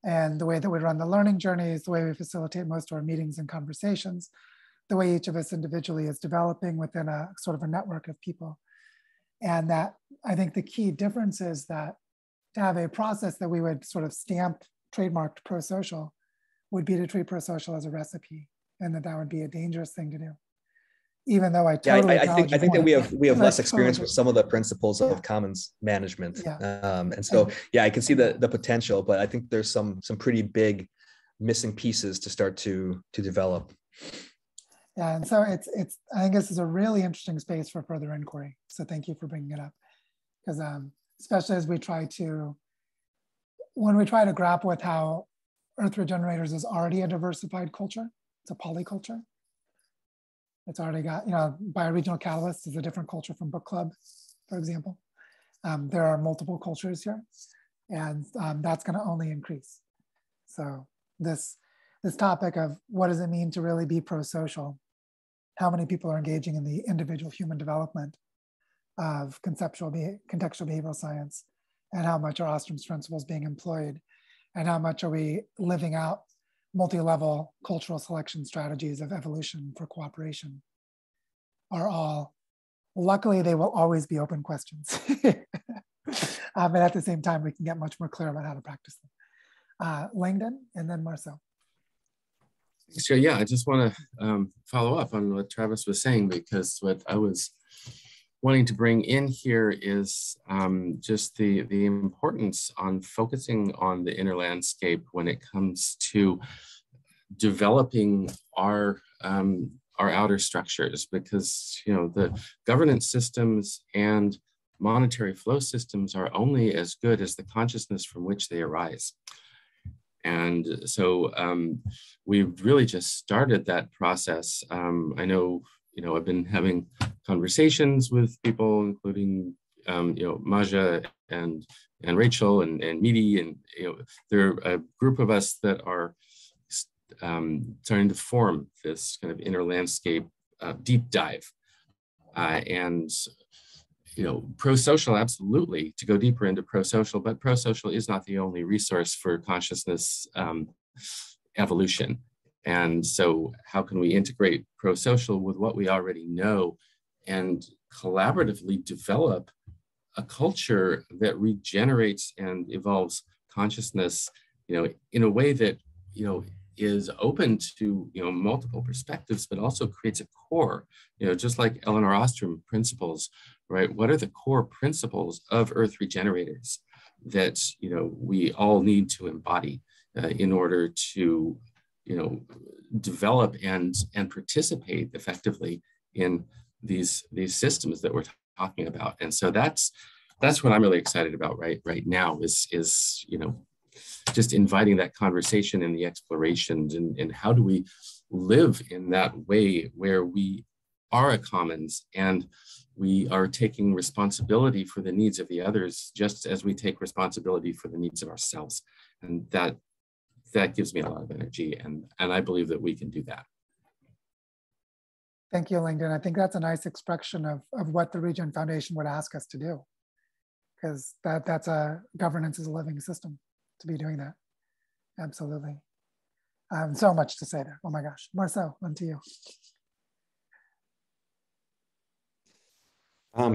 And the way that we run the learning journeys, the way we facilitate most of our meetings and conversations, the way each of us individually is developing within a sort of a network of people. And that, I think the key difference is that to have a process that we would sort of stamp trademarked pro-social would be to treat pro-social as a recipe, and that would be a dangerous thing to do. Even though I totally I think that we have less experience with some of the principles of commons management, and so I can see the potential, but I think there's some pretty big missing pieces to start to develop. Yeah, and so it's I think this is a really interesting space for further inquiry. So thank you for bringing it up, because especially as when we try to grapple with how Earth Regenerators is already a diversified culture. It's a polyculture. It's already got, bioregional catalyst is a different culture from book club, for example. There are multiple cultures here, and that's going to only increase. So this topic of what does it mean to really be pro-social? How many people are engaging in the individual human development of contextual behavioral science, and how much are Ostrom's principles being employed, and how much are we living out multi-level cultural selection strategies of evolution for cooperation, are all, luckily they will always be open questions. But at the same time, we can get much more clear about how to practice them. Langdon and then Marcel. So yeah, I just want to follow up on what Travis was saying, because what I was wanting to bring in here is just the importance on focusing on the inner landscape when it comes to developing our outer structures, because the governance systems and monetary flow systems are only as good as the consciousness from which they arise. And so we've really just started that process. I know, I've been having conversations with people, including, Maja and Rachel and Midi, and there are a group of us that are starting to form this kind of inner landscape deep dive. And pro-social, absolutely, to go deeper into pro-social, but pro-social is not the only resource for consciousness evolution. And so how can we integrate pro-social with what we already know and collaboratively develop a culture that regenerates and evolves consciousness, in a way that, is open to, multiple perspectives, but also creates a core, just like Eleanor Ostrom principles, right? What are the core principles of Earth Regenerators that, we all need to embody in order to, develop and participate effectively in these systems that we're talking about. And so that's what I'm really excited about right now is just inviting that conversation and the explorations, and how do we live in that way where we are a commons and we are taking responsibility for the needs of the others, just as we take responsibility for the needs of ourselves. And that gives me a lot of energy, and I believe that we can do that. Thank you, Langdon. I think that's a nice expression of what the Regen Foundation would ask us to do, because that's a governance as a living system to be doing that. Absolutely. So much to say there. Oh my gosh. Marcel, on to you.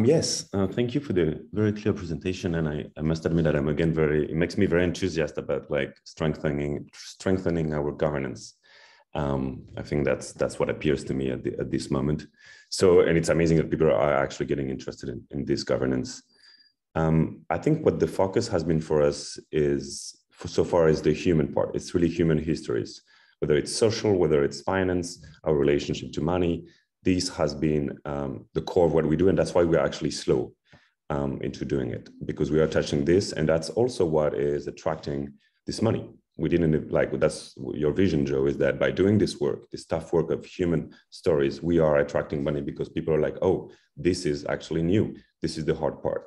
Yes, thank you for the very clear presentation. And I must admit that I'm again it makes me very enthusiastic about like strengthening our governance. I think that's what appears to me at this moment. So, and it's amazing that people are actually getting interested in this governance. I think what the focus has been for us so far is the human part. It's really human histories, whether it's social, whether it's finance, our relationship to money. This has been the core of what we do, and that's why we're actually slow into doing it, because we are touching this, and that's also what is attracting this money. We didn't that's your vision, Joe, is that by doing this work, this tough work of human stories, we are attracting money because people are like, oh, this is actually new. This is the hard part.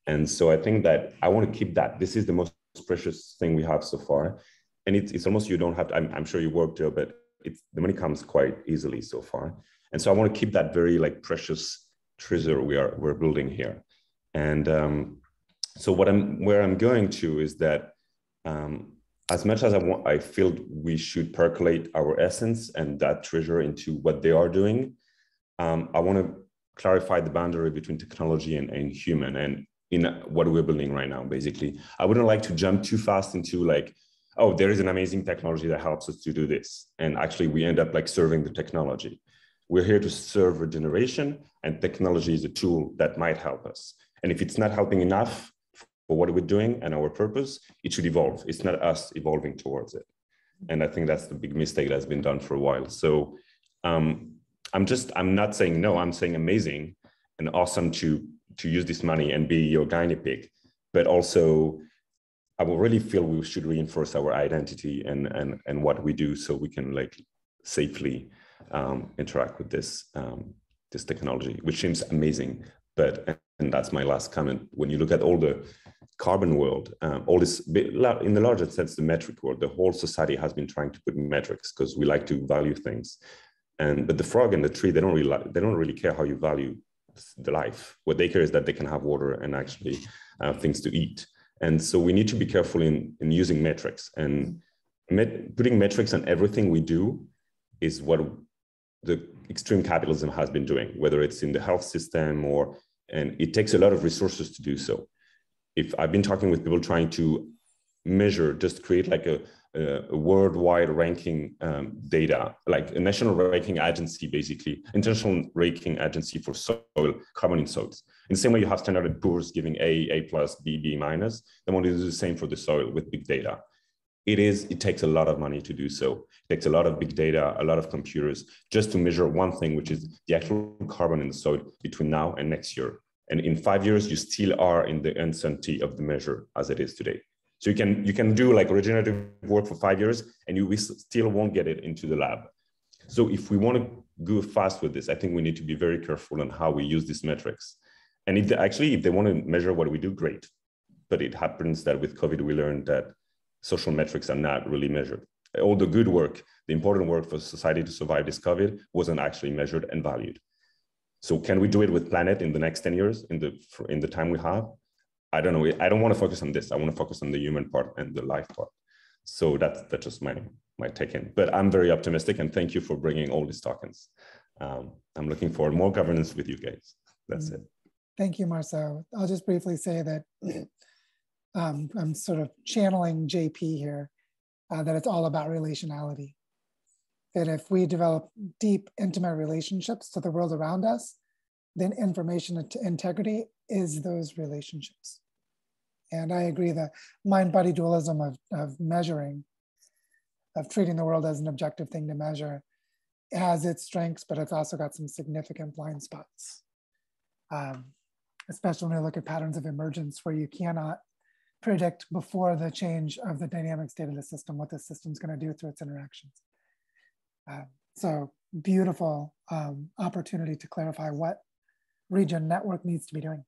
And so I think that I want to keep that. This is the most precious thing we have so far. And it's almost, you don't have to, I'm sure you work, Joe, but the money comes quite easily so far. And so I want to keep that very precious treasure we're building here. And so where I'm going to is that as much as I feel we should percolate our essence and that treasure into what they are doing, I want to clarify the boundary between technology and human, and in what we're building right now, basically. I wouldn't like to jump too fast into oh, there is an amazing technology that helps us to do this. And actually we end up serving the technology. We're here to serve regeneration, and technology is a tool that might help us. And if it's not helping enough for what we're doing and our purpose, it should evolve. It's not us evolving towards it. And I think that's the big mistake that's been done for a while. So I'm not saying no, I'm saying amazing and awesome to use this money and be your guinea pig, but also I will really feel we should reinforce our identity and what we do, so we can safely interact with this technology, which seems amazing. And that's my last comment. When you look at all the carbon world, all this in the larger sense, the metric world, the whole society has been trying to put metrics because we like to value things. But the frog and the tree, they don't really care how you value the life. What they care is that they can have water and actually things to eat. And so we need to be careful in using metrics, and putting metrics on everything we do is what the extreme capitalism has been doing, whether it's in the health system and it takes a lot of resources to do so. If I've been talking with people trying to measure, just create a worldwide ranking data, like a national ranking agency, basically, international ranking agency for soil, carbon in soils. In the same way you have Standard & Poor's giving A+, B minus, they want to do the same for the soil with big data. It takes a lot of money to do so. It takes a lot of big data, a lot of computers, just to measure one thing, which is the actual carbon in the soil between now and next year. And in 5 years, you still are in the uncertainty of the measure as it is today. So you can do regenerative work for 5 years and we still won't get it into the lab. So if we want to go fast with this, I think we need to be very careful on how we use these metrics. And actually, if they want to measure what we do, great. But it happens that with COVID, we learned that social metrics are not really measured. All the good work, the important work for society to survive this COVID wasn't actually measured and valued. So can we do it with planet in the next 10 years, in the time we have? I don't know. I don't want to focus on this. I want to focus on the human part and the life part. So that's just my take in. But I'm very optimistic, and thank you for bringing all these tokens. I'm looking for more governance with you guys. That's it. Thank you, Marceau. I'll just briefly say that I'm sort of channeling JP here, that it's all about relationality. That if we develop deep, intimate relationships to the world around us, then information integrity is those relationships. And I agree that mind-body dualism of measuring, of treating the world as an objective thing to measure, has its strengths, but it's also got some significant blind spots. Especially when you look at patterns of emergence where you cannot predict before the change of the dynamic state of the system what the system's going to do through its interactions. So beautiful opportunity to clarify what Regen Network needs to be doing.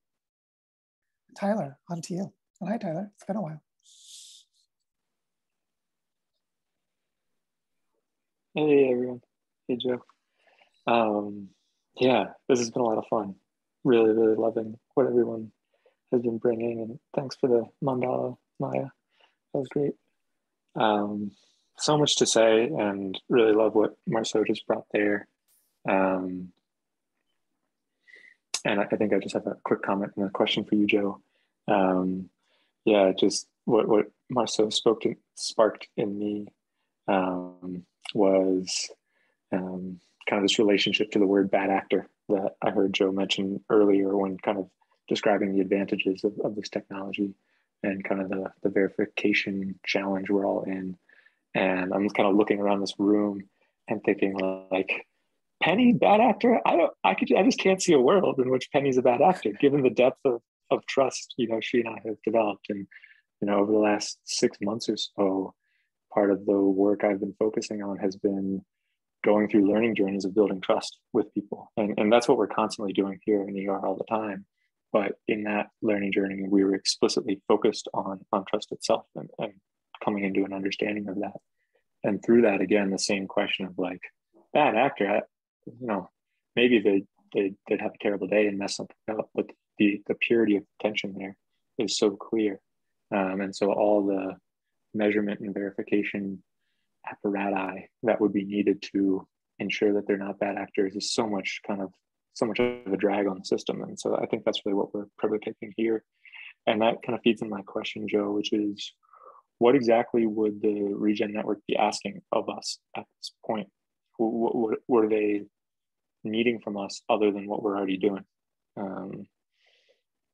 Tyler, on to you. And hi, Tyler. It's been a while. Hey, everyone. Hey, Joe. Yeah, this has been a lot of fun. Really, really loving what everyone has been bringing. And thanks for the mandala, Maya. That was great. So much to say, and really love what Marceau just brought there. And I think I just have a quick comment and a question for you, Joe. Yeah, just what Marceau sparked in me was kind of this relationship to the word bad actor that I heard Joe mention earlier when kind of describing the advantages of this technology and kind of the verification challenge we're all in. And I'm just kind of looking around this room and thinking like, Penny, bad actor? I just can't see a world in which Penny's a bad actor, given the depth of trust, she and I have developed. And, over the last 6 months or so, part of the work I've been focusing on has been going through learning journeys of building trust with people. And that's what we're constantly doing here in ER all the time. But in that learning journey, we were explicitly focused on trust itself and coming into an understanding of that. And through that, again, the same question of like, bad actor, maybe they'd have a terrible day and mess something up, but the purity of intention there is so clear. And so all the measurement and verification apparati that would be needed to ensure that they're not bad actors is so much of a drag on the system. And so I think that's really what we're prototyping here. And that kind of feeds in my question, Joe, which is, what exactly would the Regen Network be asking of us at this point? What are they needing from us other than what we're already doing?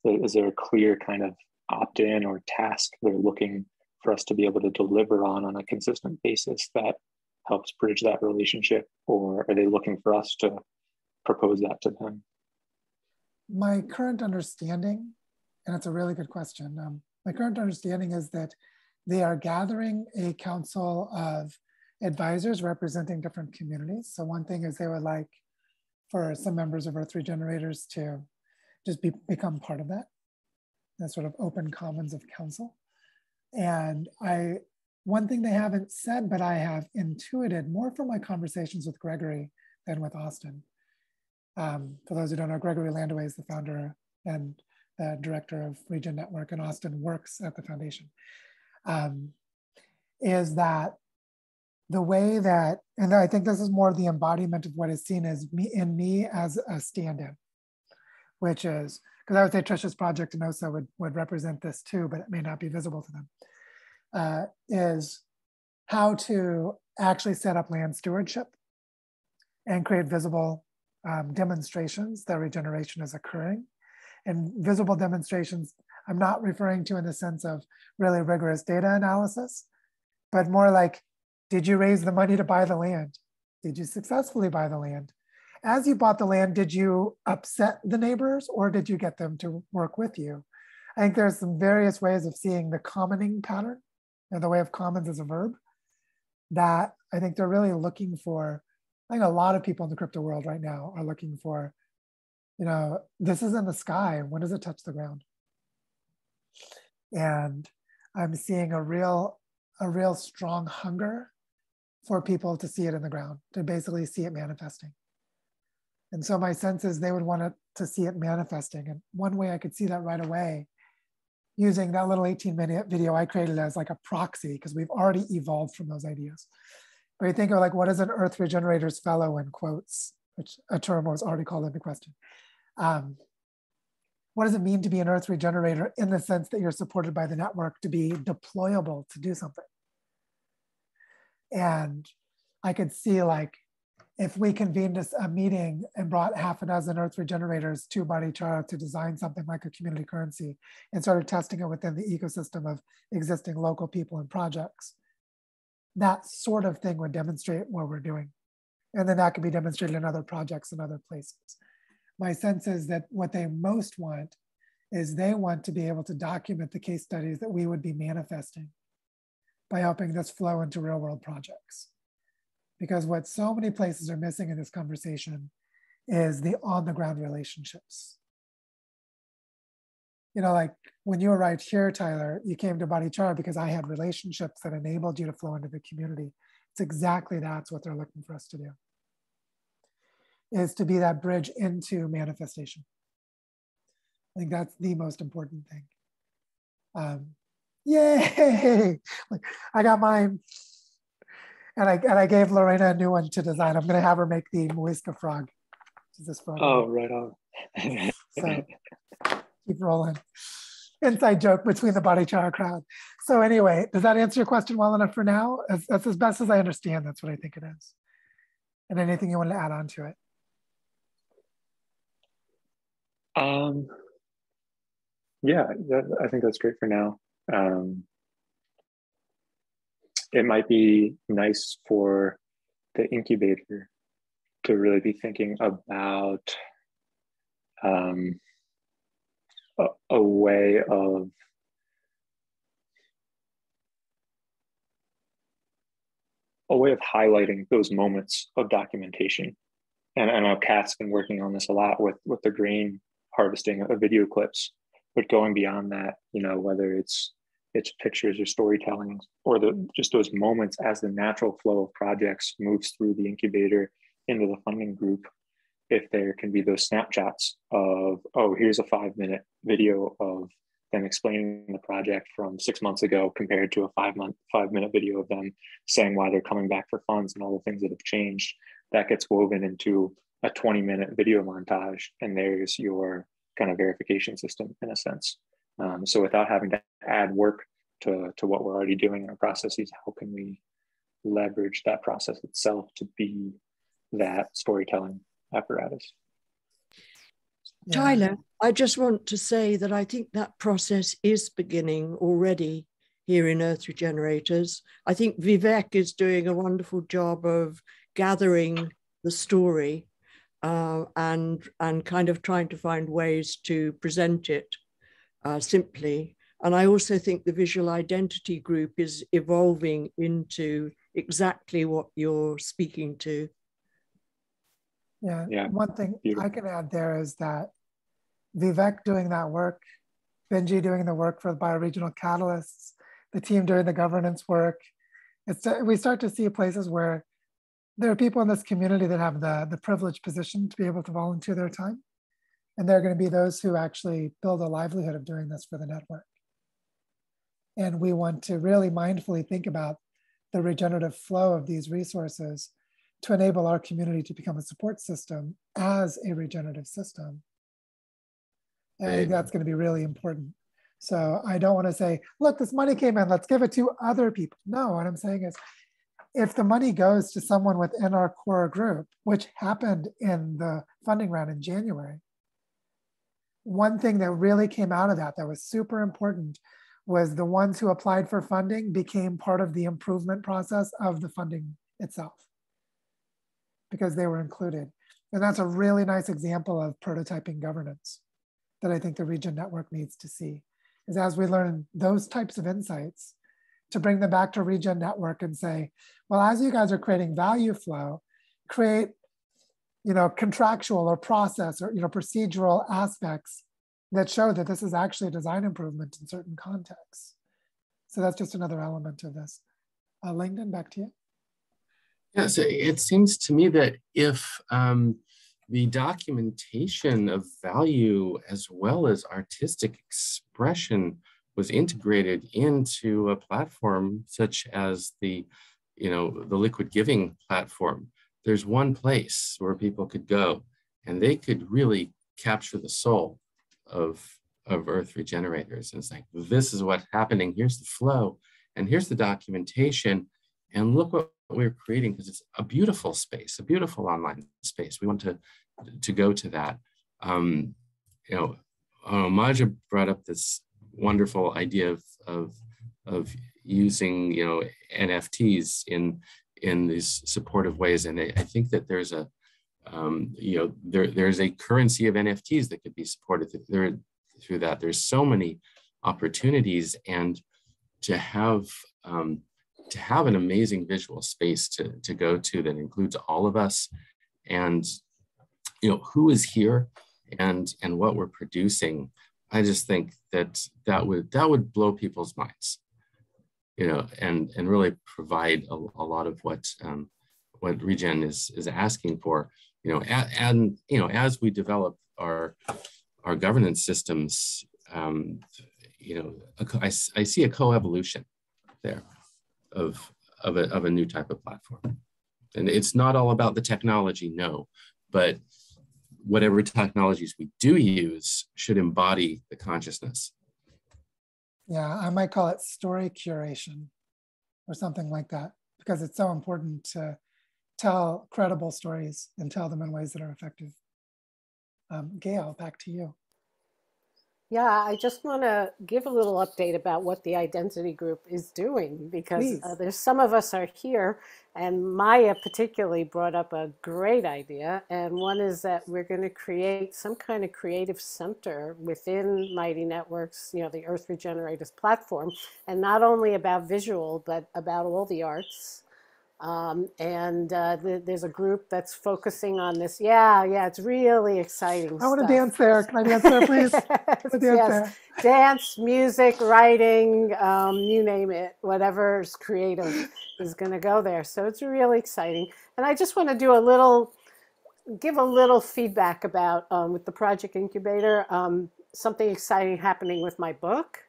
Is there a clear kind of opt-in or task they're looking for us to be able to deliver on a consistent basis that helps bridge that relationship? Or are they looking for us to propose that to them? My current understanding, and it's a really good question, my current understanding is that they are gathering a council of advisors representing different communities. So one thing is they would like for some members of Earth Regenerators to just become part of that sort of open commons of council. And one thing they haven't said, but I have intuited more from my conversations with Gregory than with Austin. For those who don't know, Gregory Landaway is the founder and the director of Regen Network, and Austin works at the foundation. Is that the way that, and I think this is more the embodiment of what is seen as me as a stand-in, which is, because I would say Trisha's project and OSA would represent this too, but it may not be visible to them, is how to actually set up land stewardship and create visible demonstrations that regeneration is occurring. And visible demonstrations, I'm not referring to in the sense of really rigorous data analysis, but more like, did you raise the money to buy the land? Did you successfully buy the land? As you bought the land, did you upset the neighbors or did you get them to work with you? I think there's some various ways of seeing the commoning pattern, and the way of commons as a verb, that I think they're really looking for. I think a lot of people in the crypto world right now are looking for You know, this is in the sky. When does it touch the ground? And I'm seeing a real strong hunger for people to see it in the ground, to basically see it manifesting. And so my sense is they would want to see it manifesting. And one way I could see that right away, using that little 18-minute video I created as like a proxy, because we've already evolved from those ideas. But you think of like, what is an Earth Regenerators Fellow in quotes, which a term was already called into question. What does it mean to be an Earth Regenerator in the sense that you're supported by the network to be deployable to do something? And I could see like, if we convened a meeting and brought half a dozen Earth Regenerators to Barichara to design something like a community currency and started testing it within the ecosystem of existing local people and projects, that sort of thing would demonstrate what we're doing. And then that could be demonstrated in other projects in other places. My sense is that what they most want is they want to be able to document the case studies that we would be manifesting by helping this flow into real world projects. Because what so many places are missing in this conversation is the on the ground relationships. You know, like when you were right here, Tyler, you came to Barichara because I had relationships that enabled you to flow into the community. It's exactly that's what they're looking for us to do, is to be that bridge into manifestation. I think that's the most important thing. Yay! I got mine. And I gave Lorena a new one to design. I'm going to have her make the Muisca frog. Which is this frog. Oh, right on. So keep rolling. Inside joke between the Barichara crowd. So anyway, does that answer your question well enough for now? That's as best as I understand. That's what I think it is. And anything you want to add on to it? Yeah, I think that's great for now. It might be nice for the incubator to really be thinking about a way of highlighting those moments of documentation. And I know Kat's been working on this a lot with the grain harvesting of video clips, but going beyond that, you know, whether it's pictures or storytelling, or just those moments as the natural flow of projects moves through the incubator into the funding group. If there can be those snapshots of, oh, here's a 5-minute video of them explaining the project from 6 months ago compared to a 5-minute video of them saying why they're coming back for funds and all the things that have changed, that gets woven into a 20-minute video montage, and there's your kind of verification system in a sense. So without having to add work to what we're already doing in our processes, how can we leverage that process itself to be that storytelling apparatus? Tyler, I just want to say that I think that process is beginning already here in Earth Regenerators. I think Vivek is doing a wonderful job of gathering the story and kind of trying to find ways to present it simply. And I also think the visual identity group is evolving into exactly what you're speaking to. Yeah. One thing I can add there is that Vivek doing that work, Benji doing the work for the bioregional catalysts, the team doing the governance work, we start to see places where there are people in this community that have the privileged position to be able to volunteer their time. And there are going to be those who actually build a livelihood of doing this for the network. And we want to really mindfully think about the regenerative flow of these resources to enable our community to become a support system as a regenerative system. And I think that's going to be really important. So I don't want to say, look, this money came in, let's give it to other people. No, what I'm saying is, if the money goes to someone within our core group, which happened in the funding round in January, one thing that really came out of that was super important was the ones who applied for funding became part of the improvement process of the funding itself because they were included. And that's a really nice example of prototyping governance that I think the Regen Network needs to see, is as we learn those types of insights, to bring them back to Regen Network and say, well, as you guys are creating value flow, create contractual or process or, procedural aspects that show that this is actually a design improvement in certain contexts. So that's just another element of this. Langdon, back to you. Yeah, so it seems to me that if the documentation of value as well as artistic expression was integrated into a platform such as the liquid giving platform, there's one place where people could go and they could really capture the soul of Earth Regenerators. And it's like, this is what's happening. Here's the flow, and here's the documentation, and look what we're creating, because it's a beautiful space, a beautiful online space. We want to go to that. Maja brought up this wonderful idea of using NFTs in these supportive ways, and I think that there's a there's a currency of NFTs that could be supported through that. There's so many opportunities, and to have an amazing visual space to go to that includes all of us, and who is here and what we're producing. I just think that would blow people's minds, and really provide a lot of what Regen is asking for, and as we develop our governance systems, I see a co-evolution there of a new type of platform. And it's not all about the technology, no, but whatever technologies we do use should embody the consciousness. Yeah, I might call it story curation or something like that, because it's so important to tell credible stories and tell them in ways that are effective. Gail, back to you. Yeah, I just want to give a little update about what the identity group is doing, because there's some of us are here, and Maya particularly brought up a great idea. And one is that we're going to create some kind of creative center within Mighty Networks, the Earth Regenerators platform, and not only about visual, but about all the arts. There's a group that's focusing on this. Yeah, it's really exciting. I want to dance there. Can I dance there, please? Yes. Dance, music, writing, you name it. Whatever's creative is going to go there. So it's really exciting. And I just want to give a little feedback about with the Project Incubator, something exciting happening with my book.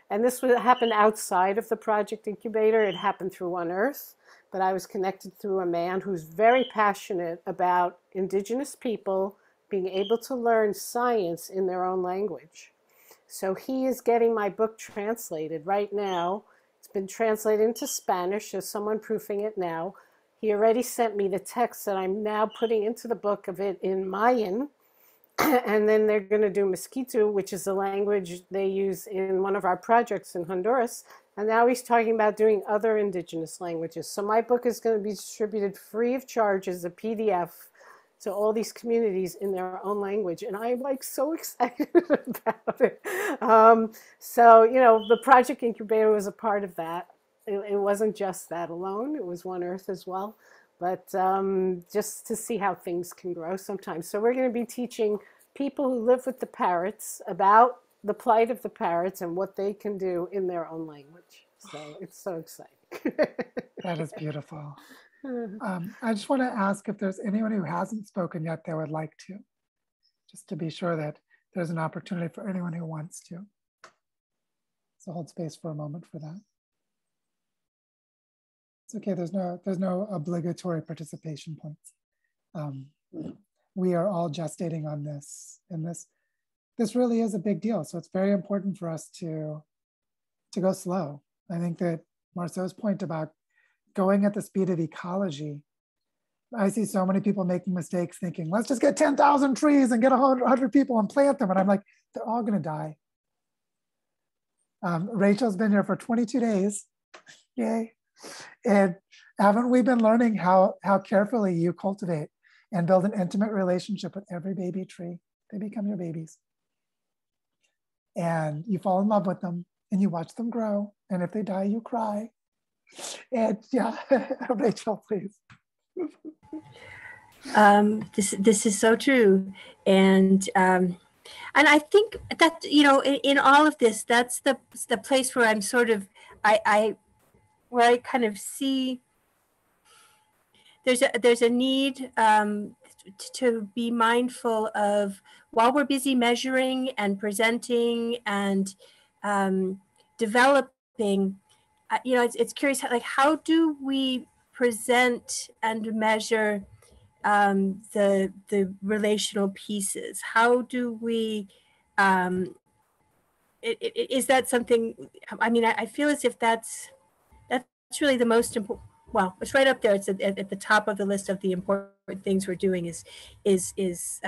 And this would happen outside of the Project Incubator. It happened through One Earth. But I was connected through a man who's very passionate about Indigenous people being able to learn science in their own language. So he is getting my book translated right now. It's been translated into Spanish. There's someone proofing it now. He already sent me the text that I'm now putting into the book of it in Mayan. And then they're going to do Mosquito, which is the language they use in one of our projects in Honduras. And now he's talking about doing other indigenous languages. So my book is going to be distributed free of charge as a PDF to all these communities in their own language. And I'm so excited about it. The Project Incubator was a part of that. It wasn't just that alone. It was One Earth as well. But just to see how things can grow sometimes. So we're going to be teaching people who live with the parrots about the plight of the parrots and what they can do in their own language. So it's so exciting. That is beautiful. I just want to ask if there's anyone who hasn't spoken yet that would like to, just to be sure that there's an opportunity for anyone who wants to. So hold space for a moment for that. It's okay, there's no obligatory participation points. We are all gestating on this, and this really is a big deal. So it's very important for us to go slow. I think that Marceau's point about going at the speed of ecology, I see so many people making mistakes thinking, let's just get 10,000 trees and get 100 people and plant them. And I'm like, they're all gonna die. Rachel's been here for 22 days, yay. And haven't we been learning how carefully you cultivate and build an intimate relationship with every baby tree? They become your babies. And you fall in love with them and you watch them grow. And if they die, you cry. And yeah, Rachel, please. This is so true, and I think that, you know, in all of this, that's the place where I'm sort of where I kind of see there's a need to be mindful of, while we're busy measuring and presenting and developing, you know, it's curious, like, how do we present and measure the relational pieces? How do we is that something, I mean, I feel as if that's really the most important. Well, it's right up there. It's at the top of the list of the important things we're doing is this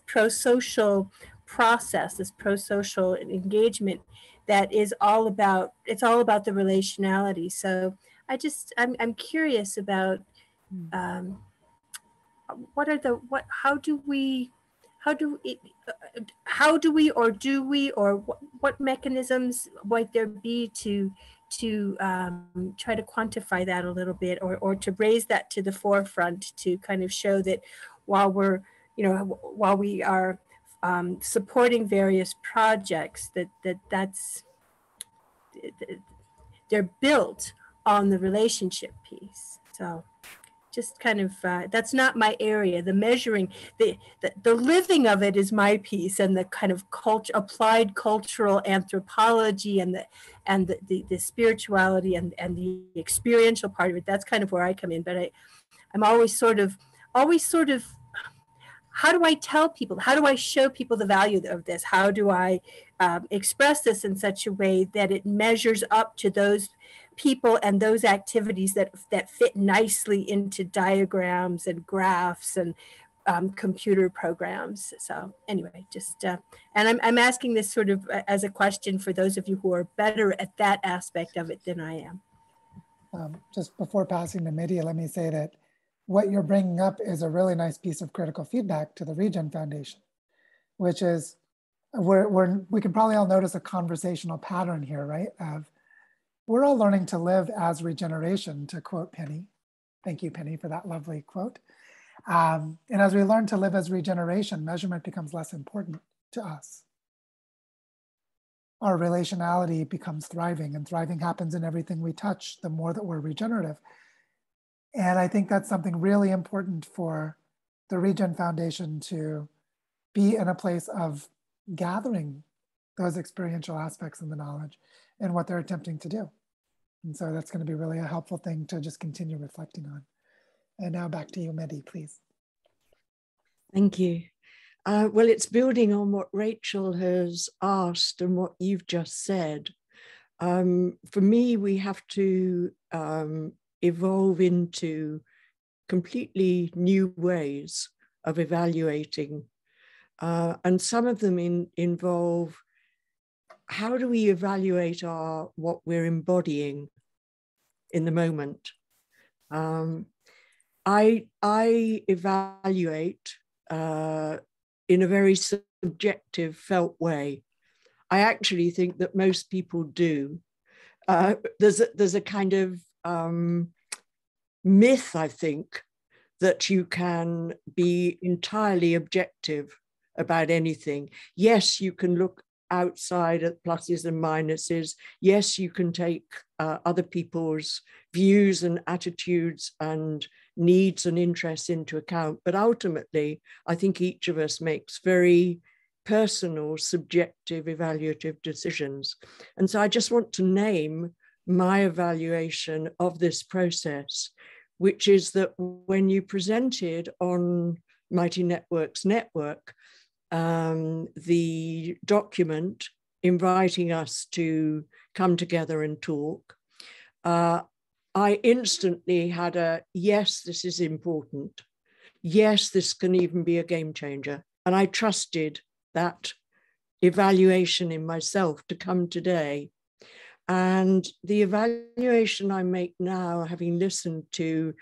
pro-social process, this pro-social engagement that is all about, it's all about the relationality. So I'm curious about how do we or do we, or what mechanisms might there be to try to quantify that a little bit, or to raise that to the forefront, to kind of show that while we're, you know, while we are supporting various projects, that's they're built on the relationship piece. So just kind of that's not my area. The measuring, the living of it is my piece, and the kind of applied cultural anthropology and the spirituality and the experiential part of it, that's kind of where I come in. But I'm always sort of how do I tell people, how do I show people the value of this? How do I express this in such a way that it measures up to those people and those activities that fit nicely into diagrams and graphs and computer programs? So anyway, just and I'm asking this sort of as a question for those of you who are better at that aspect of it than I am. Just before passing to Middy, let me say that what you're bringing up is a really nice piece of critical feedback to the Regen Foundation, which is we can probably all notice a conversational pattern here, right? We're all learning to live as regeneration, to quote Penny. Thank you, Penny, for that lovely quote. And as we learn to live as regeneration, measurement becomes less important to us. Our relationality becomes thriving, and thriving happens in everything we touch, the more that we're regenerative. And I think that's something really important for the Regen Foundation to be in a place of gathering those experiential aspects of the knowledge and what they're attempting to do. And so that's going to be really a helpful thing to just continue reflecting on. And now back to you, Middy, please. Thank you. Well, it's building on what Rachel has asked and what you've just said. For me, we have to evolve into completely new ways of evaluating. And some of them involve, how do we evaluate what we're embodying in the moment? I evaluate in a very subjective, felt way. I actually think that most people do. There's a kind of myth, I think, that you can be entirely objective about anything. Yes, you can look outside at pluses and minuses. Yes, you can take other people's views and attitudes and needs and interests into account. But ultimately, I think each of us makes very personal, subjective, evaluative decisions. And so I just want to name my evaluation of this process, which is that when you presented on Mighty Networks Network, the document inviting us to come together and talk, I instantly had a, yes, this is important. Yes, this can even be a game changer. And I trusted that evaluation in myself to come today. And the evaluation I make now, having listened to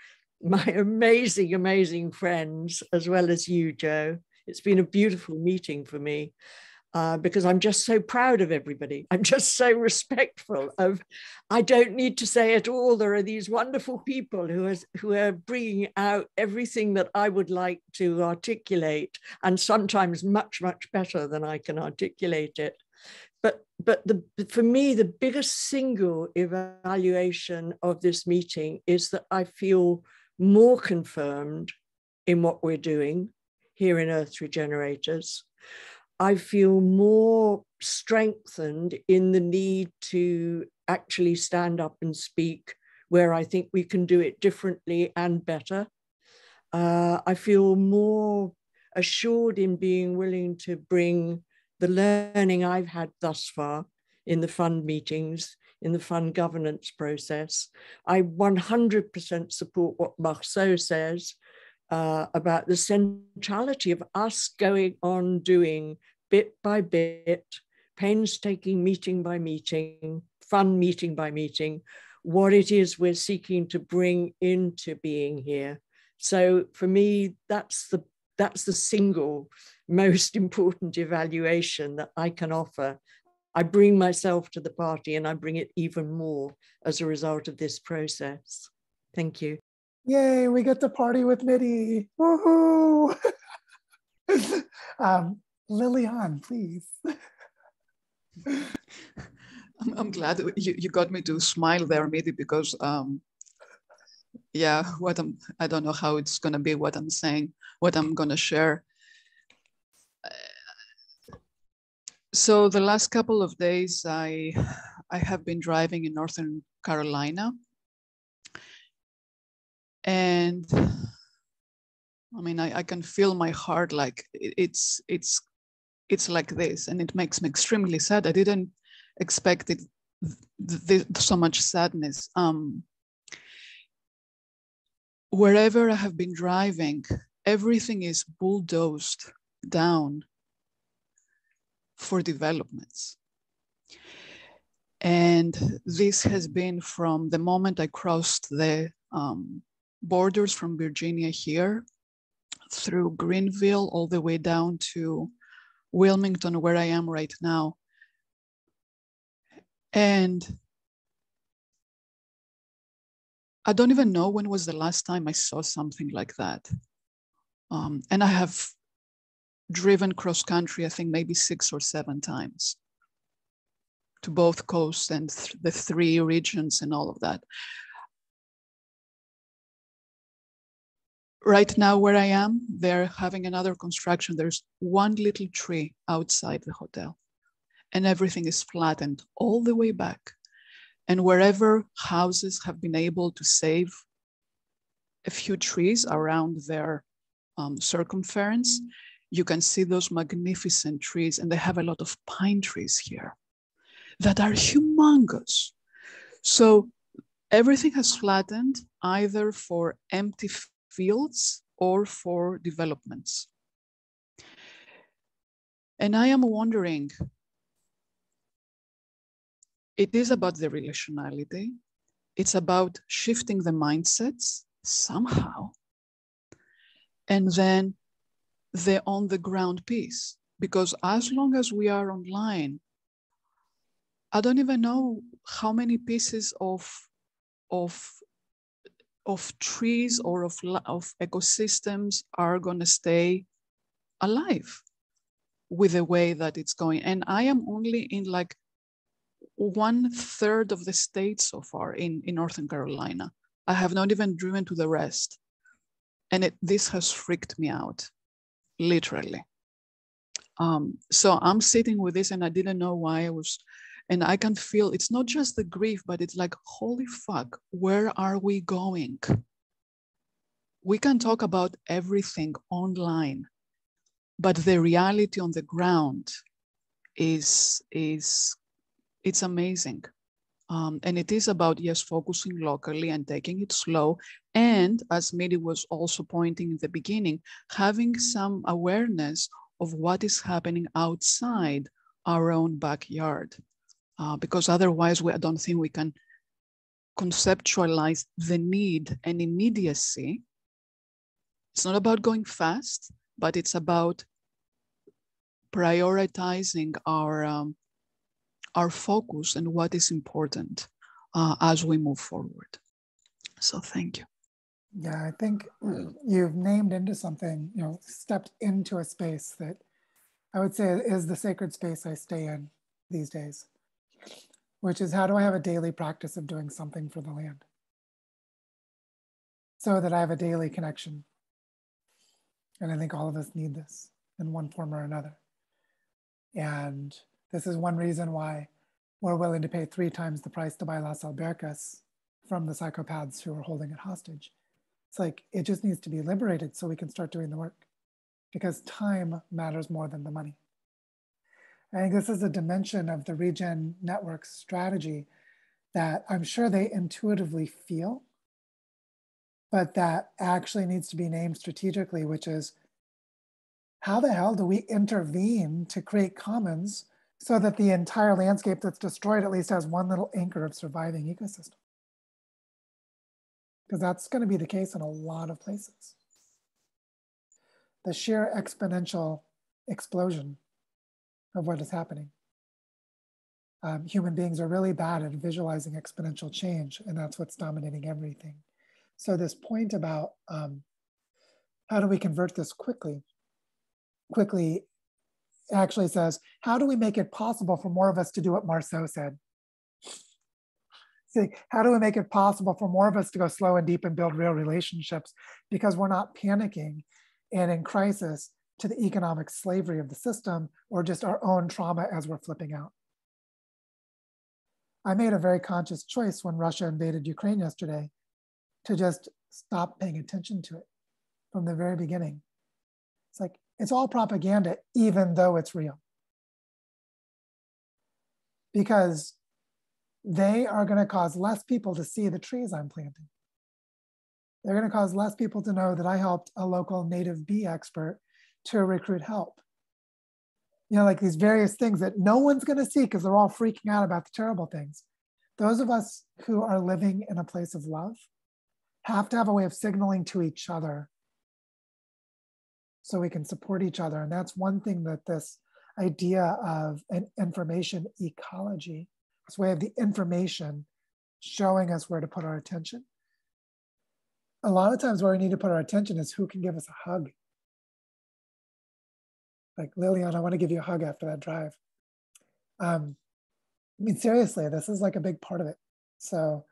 my amazing, amazing friends, as well as you, Joe, it's been a beautiful meeting for me. because I'm just so proud of everybody. I'm just so respectful of, I don't need to say it all. There are these wonderful people who are bringing out everything that I would like to articulate, and sometimes much, much better than I can articulate it. But for me, the biggest single evaluation of this meeting is that I feel more confirmed in what we're doing here in Earth Regenerators. I feel more strengthened in the need to actually stand up and speak where I think we can do it differently and better. I feel more assured in being willing to bring the learning I've had thus far in the fund meetings, in the fund governance process. I 100% support what Marceau says about the centrality of us going on doing bit by bit, painstaking meeting by meeting, fund meeting by meeting, what it is we're seeking to bring into being here. So for me, that's the single most important evaluation that I can offer. I bring myself to the party, and I bring it even more as a result of this process. Thank you. Yay, we get to party with Mitty. Woohoo! Lilian, please. I'm glad you got me to smile there, Mitty, because yeah, I don't know how it's gonna be what I'm saying, what I'm gonna share. So the last couple of days, I have been driving in Northern Carolina, and I mean, I can feel my heart like it's like this, and it makes me extremely sad. I didn't expect it, so much sadness. Wherever I have been driving, everything is bulldozed down for developments. And this has been from the moment I crossed the borders from Virginia here, through Greenville, all the way down to Wilmington, where I am right now. And I don't even know when was the last time I saw something like that. And I have driven cross country, I think maybe 6 or 7 times to both coasts and the 3 regions and all of that. Right now where I am, they're having another construction. There's one little tree outside the hotel, and everything is flattened all the way back. And wherever houses have been able to save a few trees around their circumference, you can see those magnificent trees, and they have a lot of pine trees here that are humongous. So everything has flattened either for empty fields or for developments. And I am wondering, it is about the relationality. It's about shifting the mindsets somehow. And then the on the ground piece, because as long as we are online, I don't even know how many pieces of trees or of ecosystems are going to stay alive with the way that it's going. And I am only in like 1/3 of the state so far in Northern Carolina. I have not even driven to the rest. And this has freaked me out, literally. So I'm sitting with this, and I didn't know why I was, and I can feel it's not just the grief, but it's like, holy fuck, where are we going? We can talk about everything online, but the reality on the ground is it's amazing. And it is about, yes, focusing locally and taking it slow. And as Mitty was also pointing in the beginning, having some awareness of what is happening outside our own backyard. Because otherwise, I don't think we can conceptualize the need and immediacy. It's not about going fast, but it's about prioritizing our focus and what is important as we move forward. So thank you. Yeah, I think you've named into something, stepped into a space that I would say is the sacred space I stay in these days, which is how do I have a daily practice of doing something for the land so that I have a daily connection. And I think all of us need this in one form or another. And this is one reason why we're willing to pay 3 times the price to buy Las Albercas from the psychopaths who are holding it hostage. It's like, it just needs to be liberated so we can start doing the work, because time matters more than the money. I think this is a dimension of the Regen Network strategy that I'm sure they intuitively feel, but that actually needs to be named strategically, which is, how the hell do we intervene to create commons so that the entire landscape that's destroyed at least has one little anchor of surviving ecosystem? Because that's going to be the case in a lot of places. The sheer exponential explosion of what is happening. Human beings are really bad at visualizing exponential change, and that's what's dominating everything. So this point about how do we convert this quickly actually says, how do we make it possible for more of us to do what Marceau said? See, how do we make it possible for more of us to go slow and deep and build real relationships, because we're not panicking and in crisis to the economic slavery of the system or just our own trauma as we're flipping out. I made a very conscious choice when Russia invaded Ukraine yesterday to just stop paying attention to it from the very beginning. It's like, it's all propaganda, even though it's real. Because they are going to cause less people to see the trees I'm planting. They're going to cause less people to know that I helped a local native bee expert to recruit help. Like these various things that no one's going to see because they're all freaking out about the terrible things. Those of us who are living in a place of love have to have a way of signaling to each other so we can support each other. And that's one thing that this idea of an information ecology, this way of the information showing us where to put our attention. A lot of times where we need to put our attention is who can give us a hug. Like, Lillian, I want to give you a hug after that drive. I mean, seriously, this is like a big part of it. So,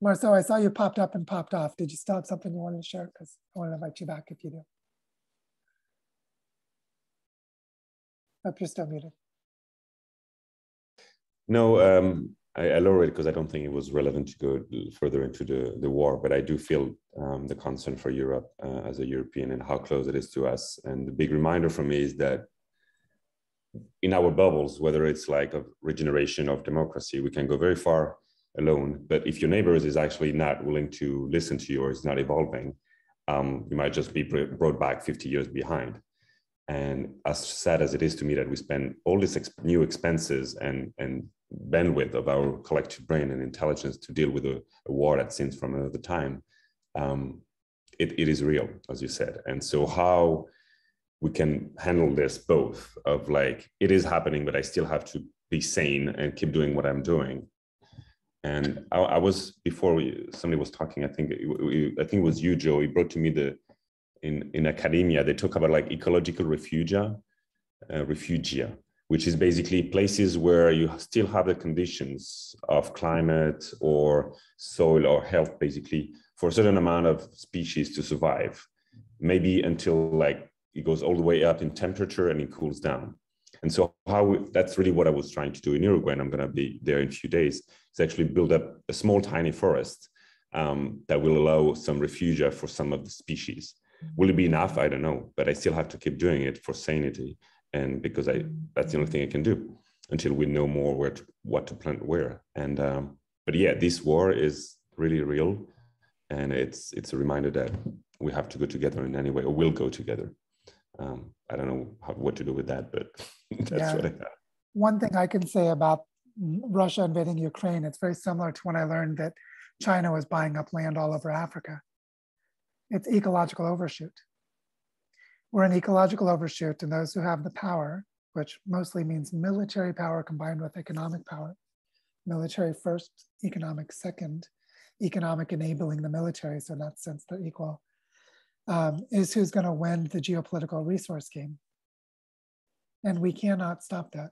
Marceau, I saw you popped up and popped off. Did you still have something you wanted to share? Because I want to invite you back if you do. Hope you're still muted. No, I lowered it because I don't think it was relevant to go further into the war, but I do feel the concern for Europe as a European and how close it is to us. And the big reminder for me is that in our bubbles, whether it's like a regeneration of democracy, we can go very far alone. But if your neighbors is actually not willing to listen to you or is not evolving, you might just be brought back 50 years behind. And as sad as it is to me that we spend all these new expenses and bandwidth of our collective brain and intelligence to deal with a war that seems from another time, it is real, as you said. And so how we can handle this both of like, it is happening, but I still have to be sane and keep doing what I'm doing. And I was, before somebody was talking, I think it was you, Joe, he brought to me in academia, they talk about like ecological refugia, which is basically places where you still have the conditions of climate or soil or health, basically, for a certain amount of species to survive, maybe until like it goes all the way up in temperature and it cools down. And so that's really what I was trying to do in Uruguay, and I'm going to be there in a few days, is actually build up a small, tiny forest that will allow some refugia for some of the species. Will it be enough? I don't know, but I still have to keep doing it for sanity, and because that's the only thing I can do until we know more what to plant where. And but yeah, this war is really real, and it's a reminder that we have to go together in any way, or will go together. I don't know what to do with that, but that's what I got. One thing I can say about Russia invading Ukraine, it's very similar to when I learned that China was buying up land all over Africa. It's ecological overshoot. We're an ecological overshoot, and those who have the power, which mostly means military power combined with economic power, military first, economic second, economic enabling the military, so in that sense they're equal, is who's going to win the geopolitical resource game. And we cannot stop that.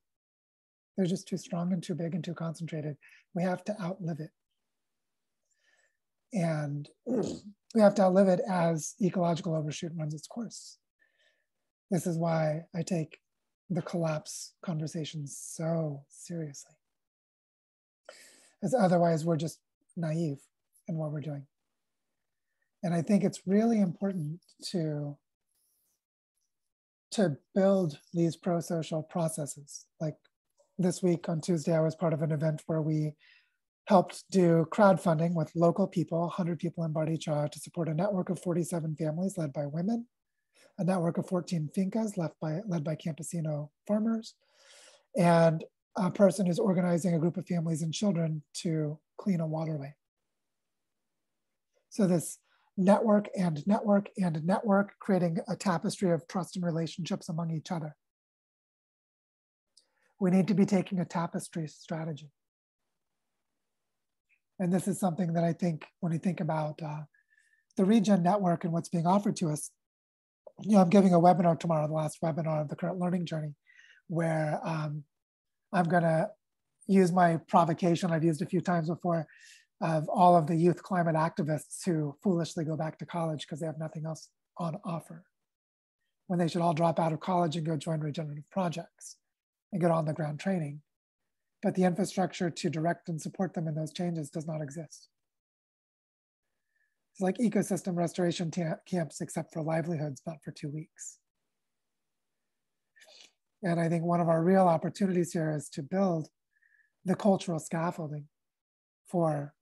They're just too strong and too big and too concentrated. We have to outlive it. And we have to outlive it as ecological overshoot runs its course. This is why I take the collapse conversations so seriously. As otherwise we're just naive in what we're doing. And I think it's really important to build these pro-social processes. Like this week on Tuesday, I was part of an event where we helped do crowdfunding with local people, 100 people in Baricha, to support a network of 47 families led by women, a network of 14 fincas led by campesino farmers, and a person who's organizing a group of families and children to clean a waterway. So this network and network and network, creating a tapestry of trust and relationships among each other. We need to be taking a tapestry strategy. And this is something that I think when you think about the Regen network and what's being offered to us, you know, I'm giving a webinar tomorrow, the last webinar of the current learning journey, where I'm gonna use my provocation I've used a few times before of all of the youth climate activists who foolishly go back to college because they have nothing else on offer, when they should all drop out of college and go join regenerative projects and get on the ground training. But the infrastructure to direct and support them in those changes does not exist. It's like ecosystem restoration camps, except for livelihoods, but for 2 weeks. And I think one of our real opportunities here is to build the cultural scaffolding for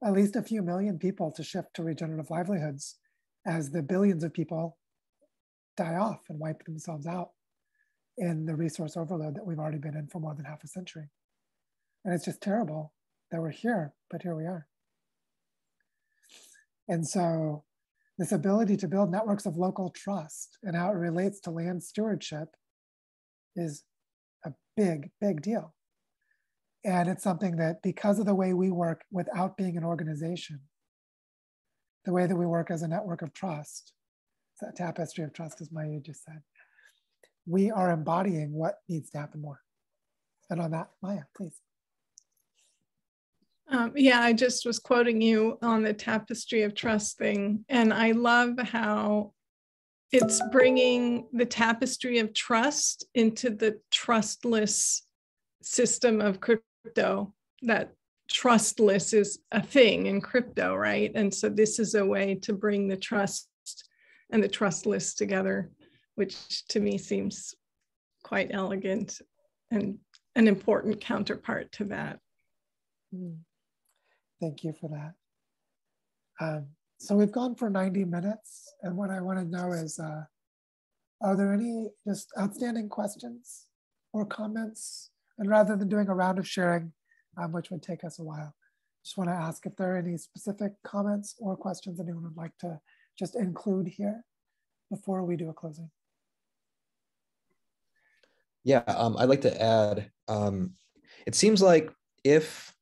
at least a few million people to shift to regenerative livelihoods as the billions of people die off and wipe themselves out in the resource overload that we've already been in for more than half a century. And it's just terrible that we're here, but here we are. And so this ability to build networks of local trust and how it relates to land stewardship is a big, big deal. And it's something that, because of the way we work without being an organization, the way that we work as a network of trust, that tapestry of trust, as Maya just said, we are embodying what needs to happen more. And on that, Maya, please. Yeah, I just was quoting you on the tapestry of trust thing. And I love how it's bringing the tapestry of trust into the trustless system of crypto. That trustless is a thing in crypto, right? And so this is a way to bring the trust and the trustless together, which to me seems quite elegant and an important counterpart to that. Thank you for that. So we've gone for 90 minutes, and what I want to know is, are there any just outstanding questions or comments? And rather than doing a round of sharing, which would take us a while, just want to ask if there are any specific comments or questions anyone would like to just include here before we do a closing. Yeah, I'd like to add, it seems like if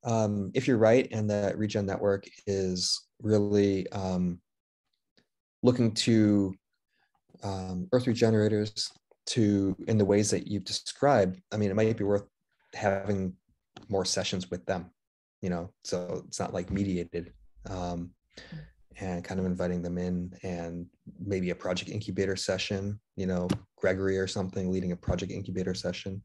you're right and that Regen Network is really looking to Earth Regenerators in the ways that you've described, I mean, it might be worth having more sessions with them, you know, so it's not like mediated, and kind of inviting them in, and maybe a project incubator session, you know, Gregory or something leading a project incubator session,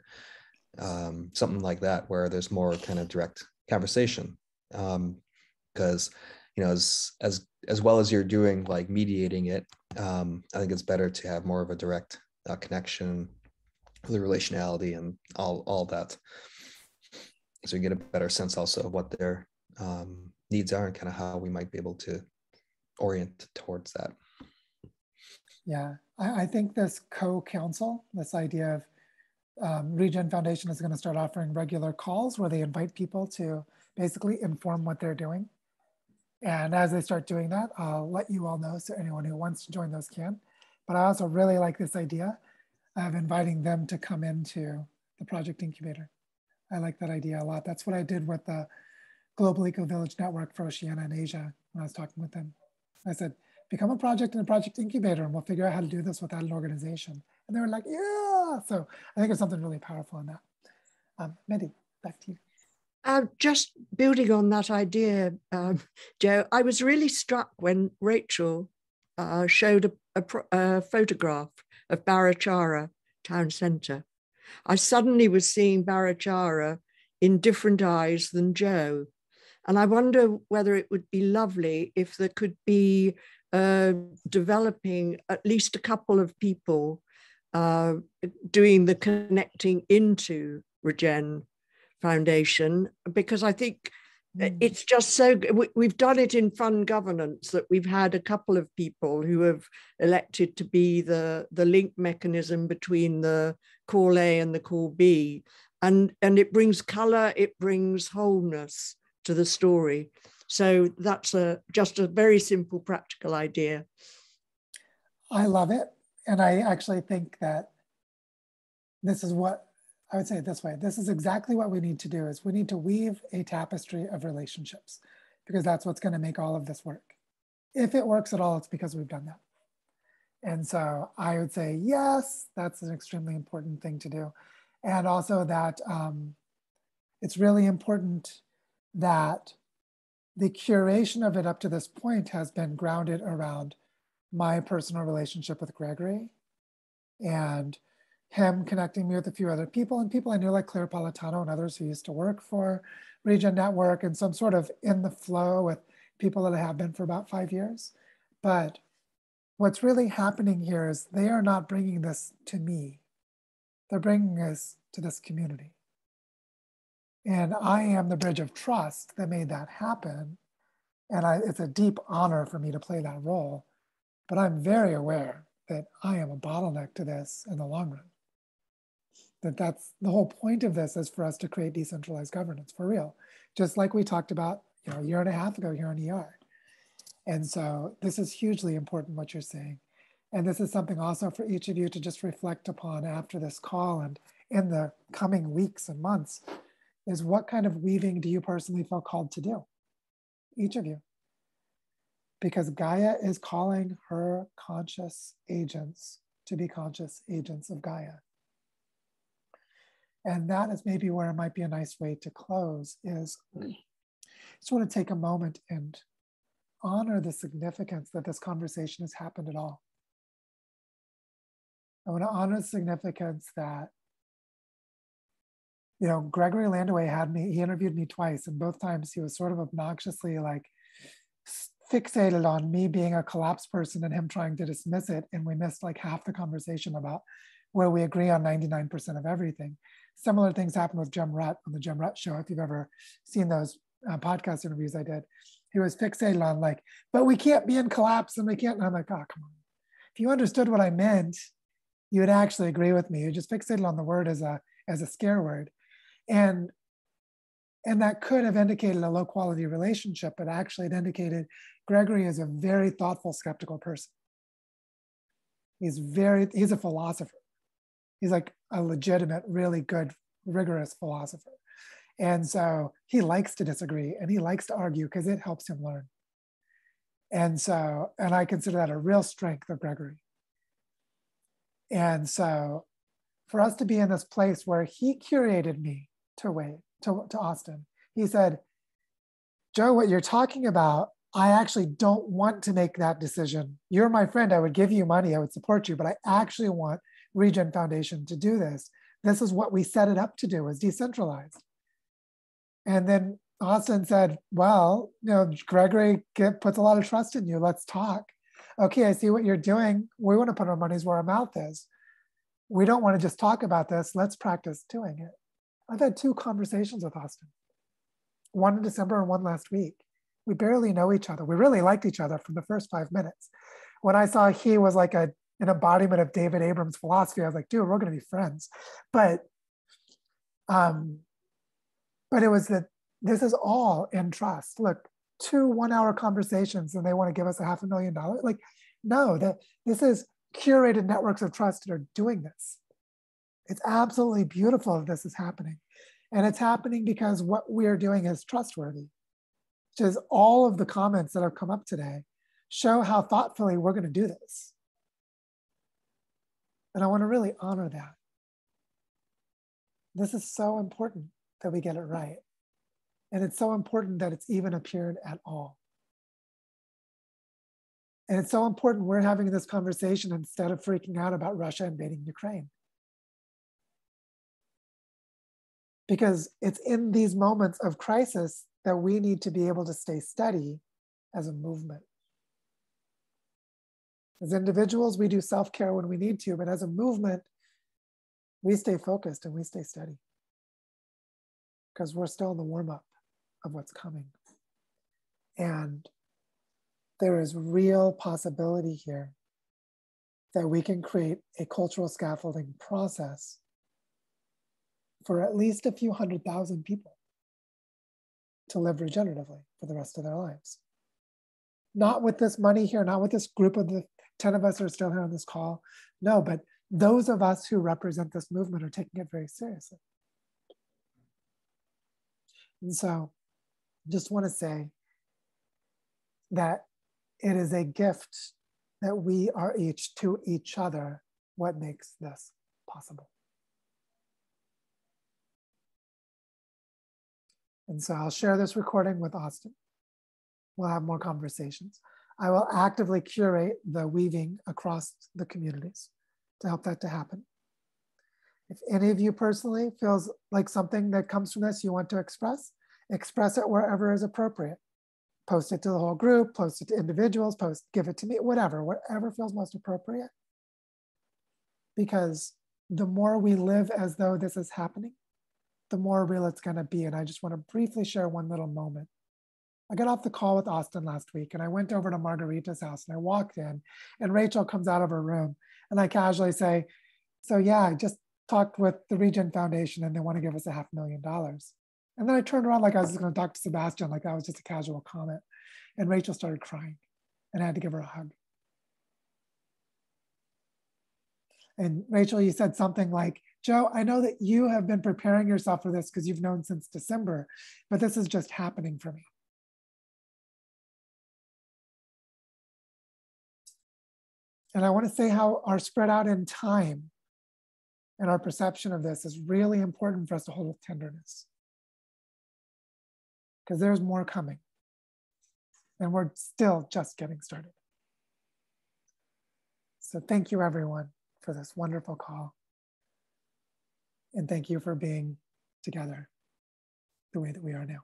something like that, where there's more kind of direct conversation, because you know, as well as you're doing like mediating it, I think it's better to have more of a direct connection, the relationality and all that, so you get a better sense also of what their needs are and kind of how we might be able to orient towards that. Yeah, I think this co-counsel, this idea of Regen Foundation is going to start offering regular calls where they invite people to basically inform what they're doing And as they start doing that, I'll let you all know so anyone who wants to join those can. But I also really like this idea of inviting them to come into the project incubator. I like that idea a lot. That's what I did with the Global Eco Village Network for Oceania and Asia when I was talking with them. I said, become a project in a project incubator and we'll figure out how to do this without an organization. And they were like, yeah. So I think there's something really powerful in that. Mehdi, back to you. Just building on that idea, Joe, I was really struck when Rachel showed a photograph of Barachara town centre. I suddenly was seeing Barachara in different eyes than Joe. And I wonder whether it would be lovely if there could be developing at least a couple of people doing the connecting into Regen Foundation, because I think it's just so good. We've done it in fund governance that we've had a couple of people who have elected to be the link mechanism between the call A and the call B. And it brings color, it brings wholeness to the story. So that's just a very simple, practical idea. I love it. And I actually think that this is what I would say it this way. This is exactly what we need to do is we need to weave a tapestry of relationships because that's what's going to make all of this work. If it works at all, it's because we've done that. And so I would say, yes, that's an extremely important thing to do. And also that it's really important that the curation of it up to this point has been grounded around my personal relationship with Gregory and him connecting me with a few other people and people I knew like Claire Politano and others who used to work for Regen Network, and so I'm sort of in the flow with people that I have been for about 5 years. But what's really happening here is they are not bringing this to me. They're bringing this to this community. And I am the bridge of trust that made that happen. And it's a deep honor for me to play that role. But I'm very aware that I am a bottleneck to this in the long run. That's the whole point of this is for us to create decentralized governance for real. Just like we talked about a year and a half ago here in ER. And so this is hugely important what you're saying. And this is something also for each of you to just reflect upon after this call and in the coming weeks and months is what kind of weaving do you personally feel called to do? Each of you. Because Gaia is calling her conscious agents to be conscious agents of Gaia. And that is maybe where it might be a nice way to close is sort of take a moment and honor the significance that this conversation has happened at all. I want to honor the significance that, Gregory Landaway he interviewed me twice, and both times he was sort of obnoxiously like fixated on me being a collapse person and him trying to dismiss it. And we missed like half the conversation about where we agree on 99% of everything. Similar things happened with Jem Rutt on the Jem Rutt show. If you've ever seen those podcast interviews I did, he was fixated on like, but we can't be in collapse and we can't. And I'm like, oh, come on. If you understood what I meant, you would actually agree with me. You're just fixated on the word as a scare word. And that could have indicated a low quality relationship, but actually it indicated Gregory is a very thoughtful, skeptical person. He's a philosopher. He's like a legitimate, really good, rigorous philosopher. And so he likes to disagree and he likes to argue because it helps him learn. And I consider that a real strength of Gregory. And so for us to be in this place where he curated me to Austin, he said, Joe, what you're talking about, I actually don't want to make that decision. You're my friend. I would give you money. I would support you, but I actually want Regen Foundation to do this. This is what we set it up to do, is decentralized. And then Austin said, well, Gregory puts a lot of trust in you. Let's talk. Okay, I see what you're doing. We want to put our money where our mouth is. We don't want to just talk about this. Let's practice doing it. I've had 2 conversations with Austin, one in December and one last week. We barely know each other. We really liked each other from the first 5 minutes. When I saw he was like an embodiment of David Abrams' philosophy, I was like, dude, we're going to be friends. But it was that this is all in trust. Look, 2 1-hour conversations and they want to give us $500,000. Like, no, this is curated networks of trust that are doing this. It's absolutely beautiful that this is happening. And it's happening because what we're doing is trustworthy, which is all of the comments that have come up today show how thoughtfully we're going to do this. And I want to really honor that. This is so important that we get it right. And it's so important that it's even appeared at all. And it's so important we're having this conversation instead of freaking out about Russia invading Ukraine. Because it's in these moments of crisis that we need to be able to stay steady as a movement. As individuals, we do self-care when we need to, but as a movement, we stay focused and we stay steady. Because we're still in the warm-up of what's coming. And there is real possibility here that we can create a cultural scaffolding process for at least a few 100,000 people to live regeneratively for the rest of their lives. Not with this money here, not with this group of the 10 of us who are still here on this call. No, but those of us who represent this movement are taking it very seriously. And so just want to say that it is a gift that we are each to each other what makes this possible. And so I'll share this recording with Austin. We'll have more conversations. I will actively curate the weaving across the communities to help that to happen. If any of you personally feels like something that comes from this you want to express it wherever is appropriate. Post it to the whole group, post it to individuals, give it to me, whatever feels most appropriate. Because the more we live as though this is happening, the more real it's going to be. And I just want to briefly share one little moment. I got off the call with Austin last week and I went over to Margarita's house and I walked in and Rachel comes out of her room and I casually say, so yeah, I just talked with the Regen Foundation and they want to give us $500,000. And then I turned around like I was going to talk to Sebastian, like that was just a casual comment. And Rachel started crying and I had to give her a hug. And Rachel, you said something like, Joe, I know that you have been preparing yourself for this because you've known since December, but this is just happening for me. And I want to say how our spread out in time and our perception of this is really important for us to hold with tenderness. Because there's more coming. And we're still just getting started. So thank you everyone for this wonderful call. And thank you for being together the way that we are now.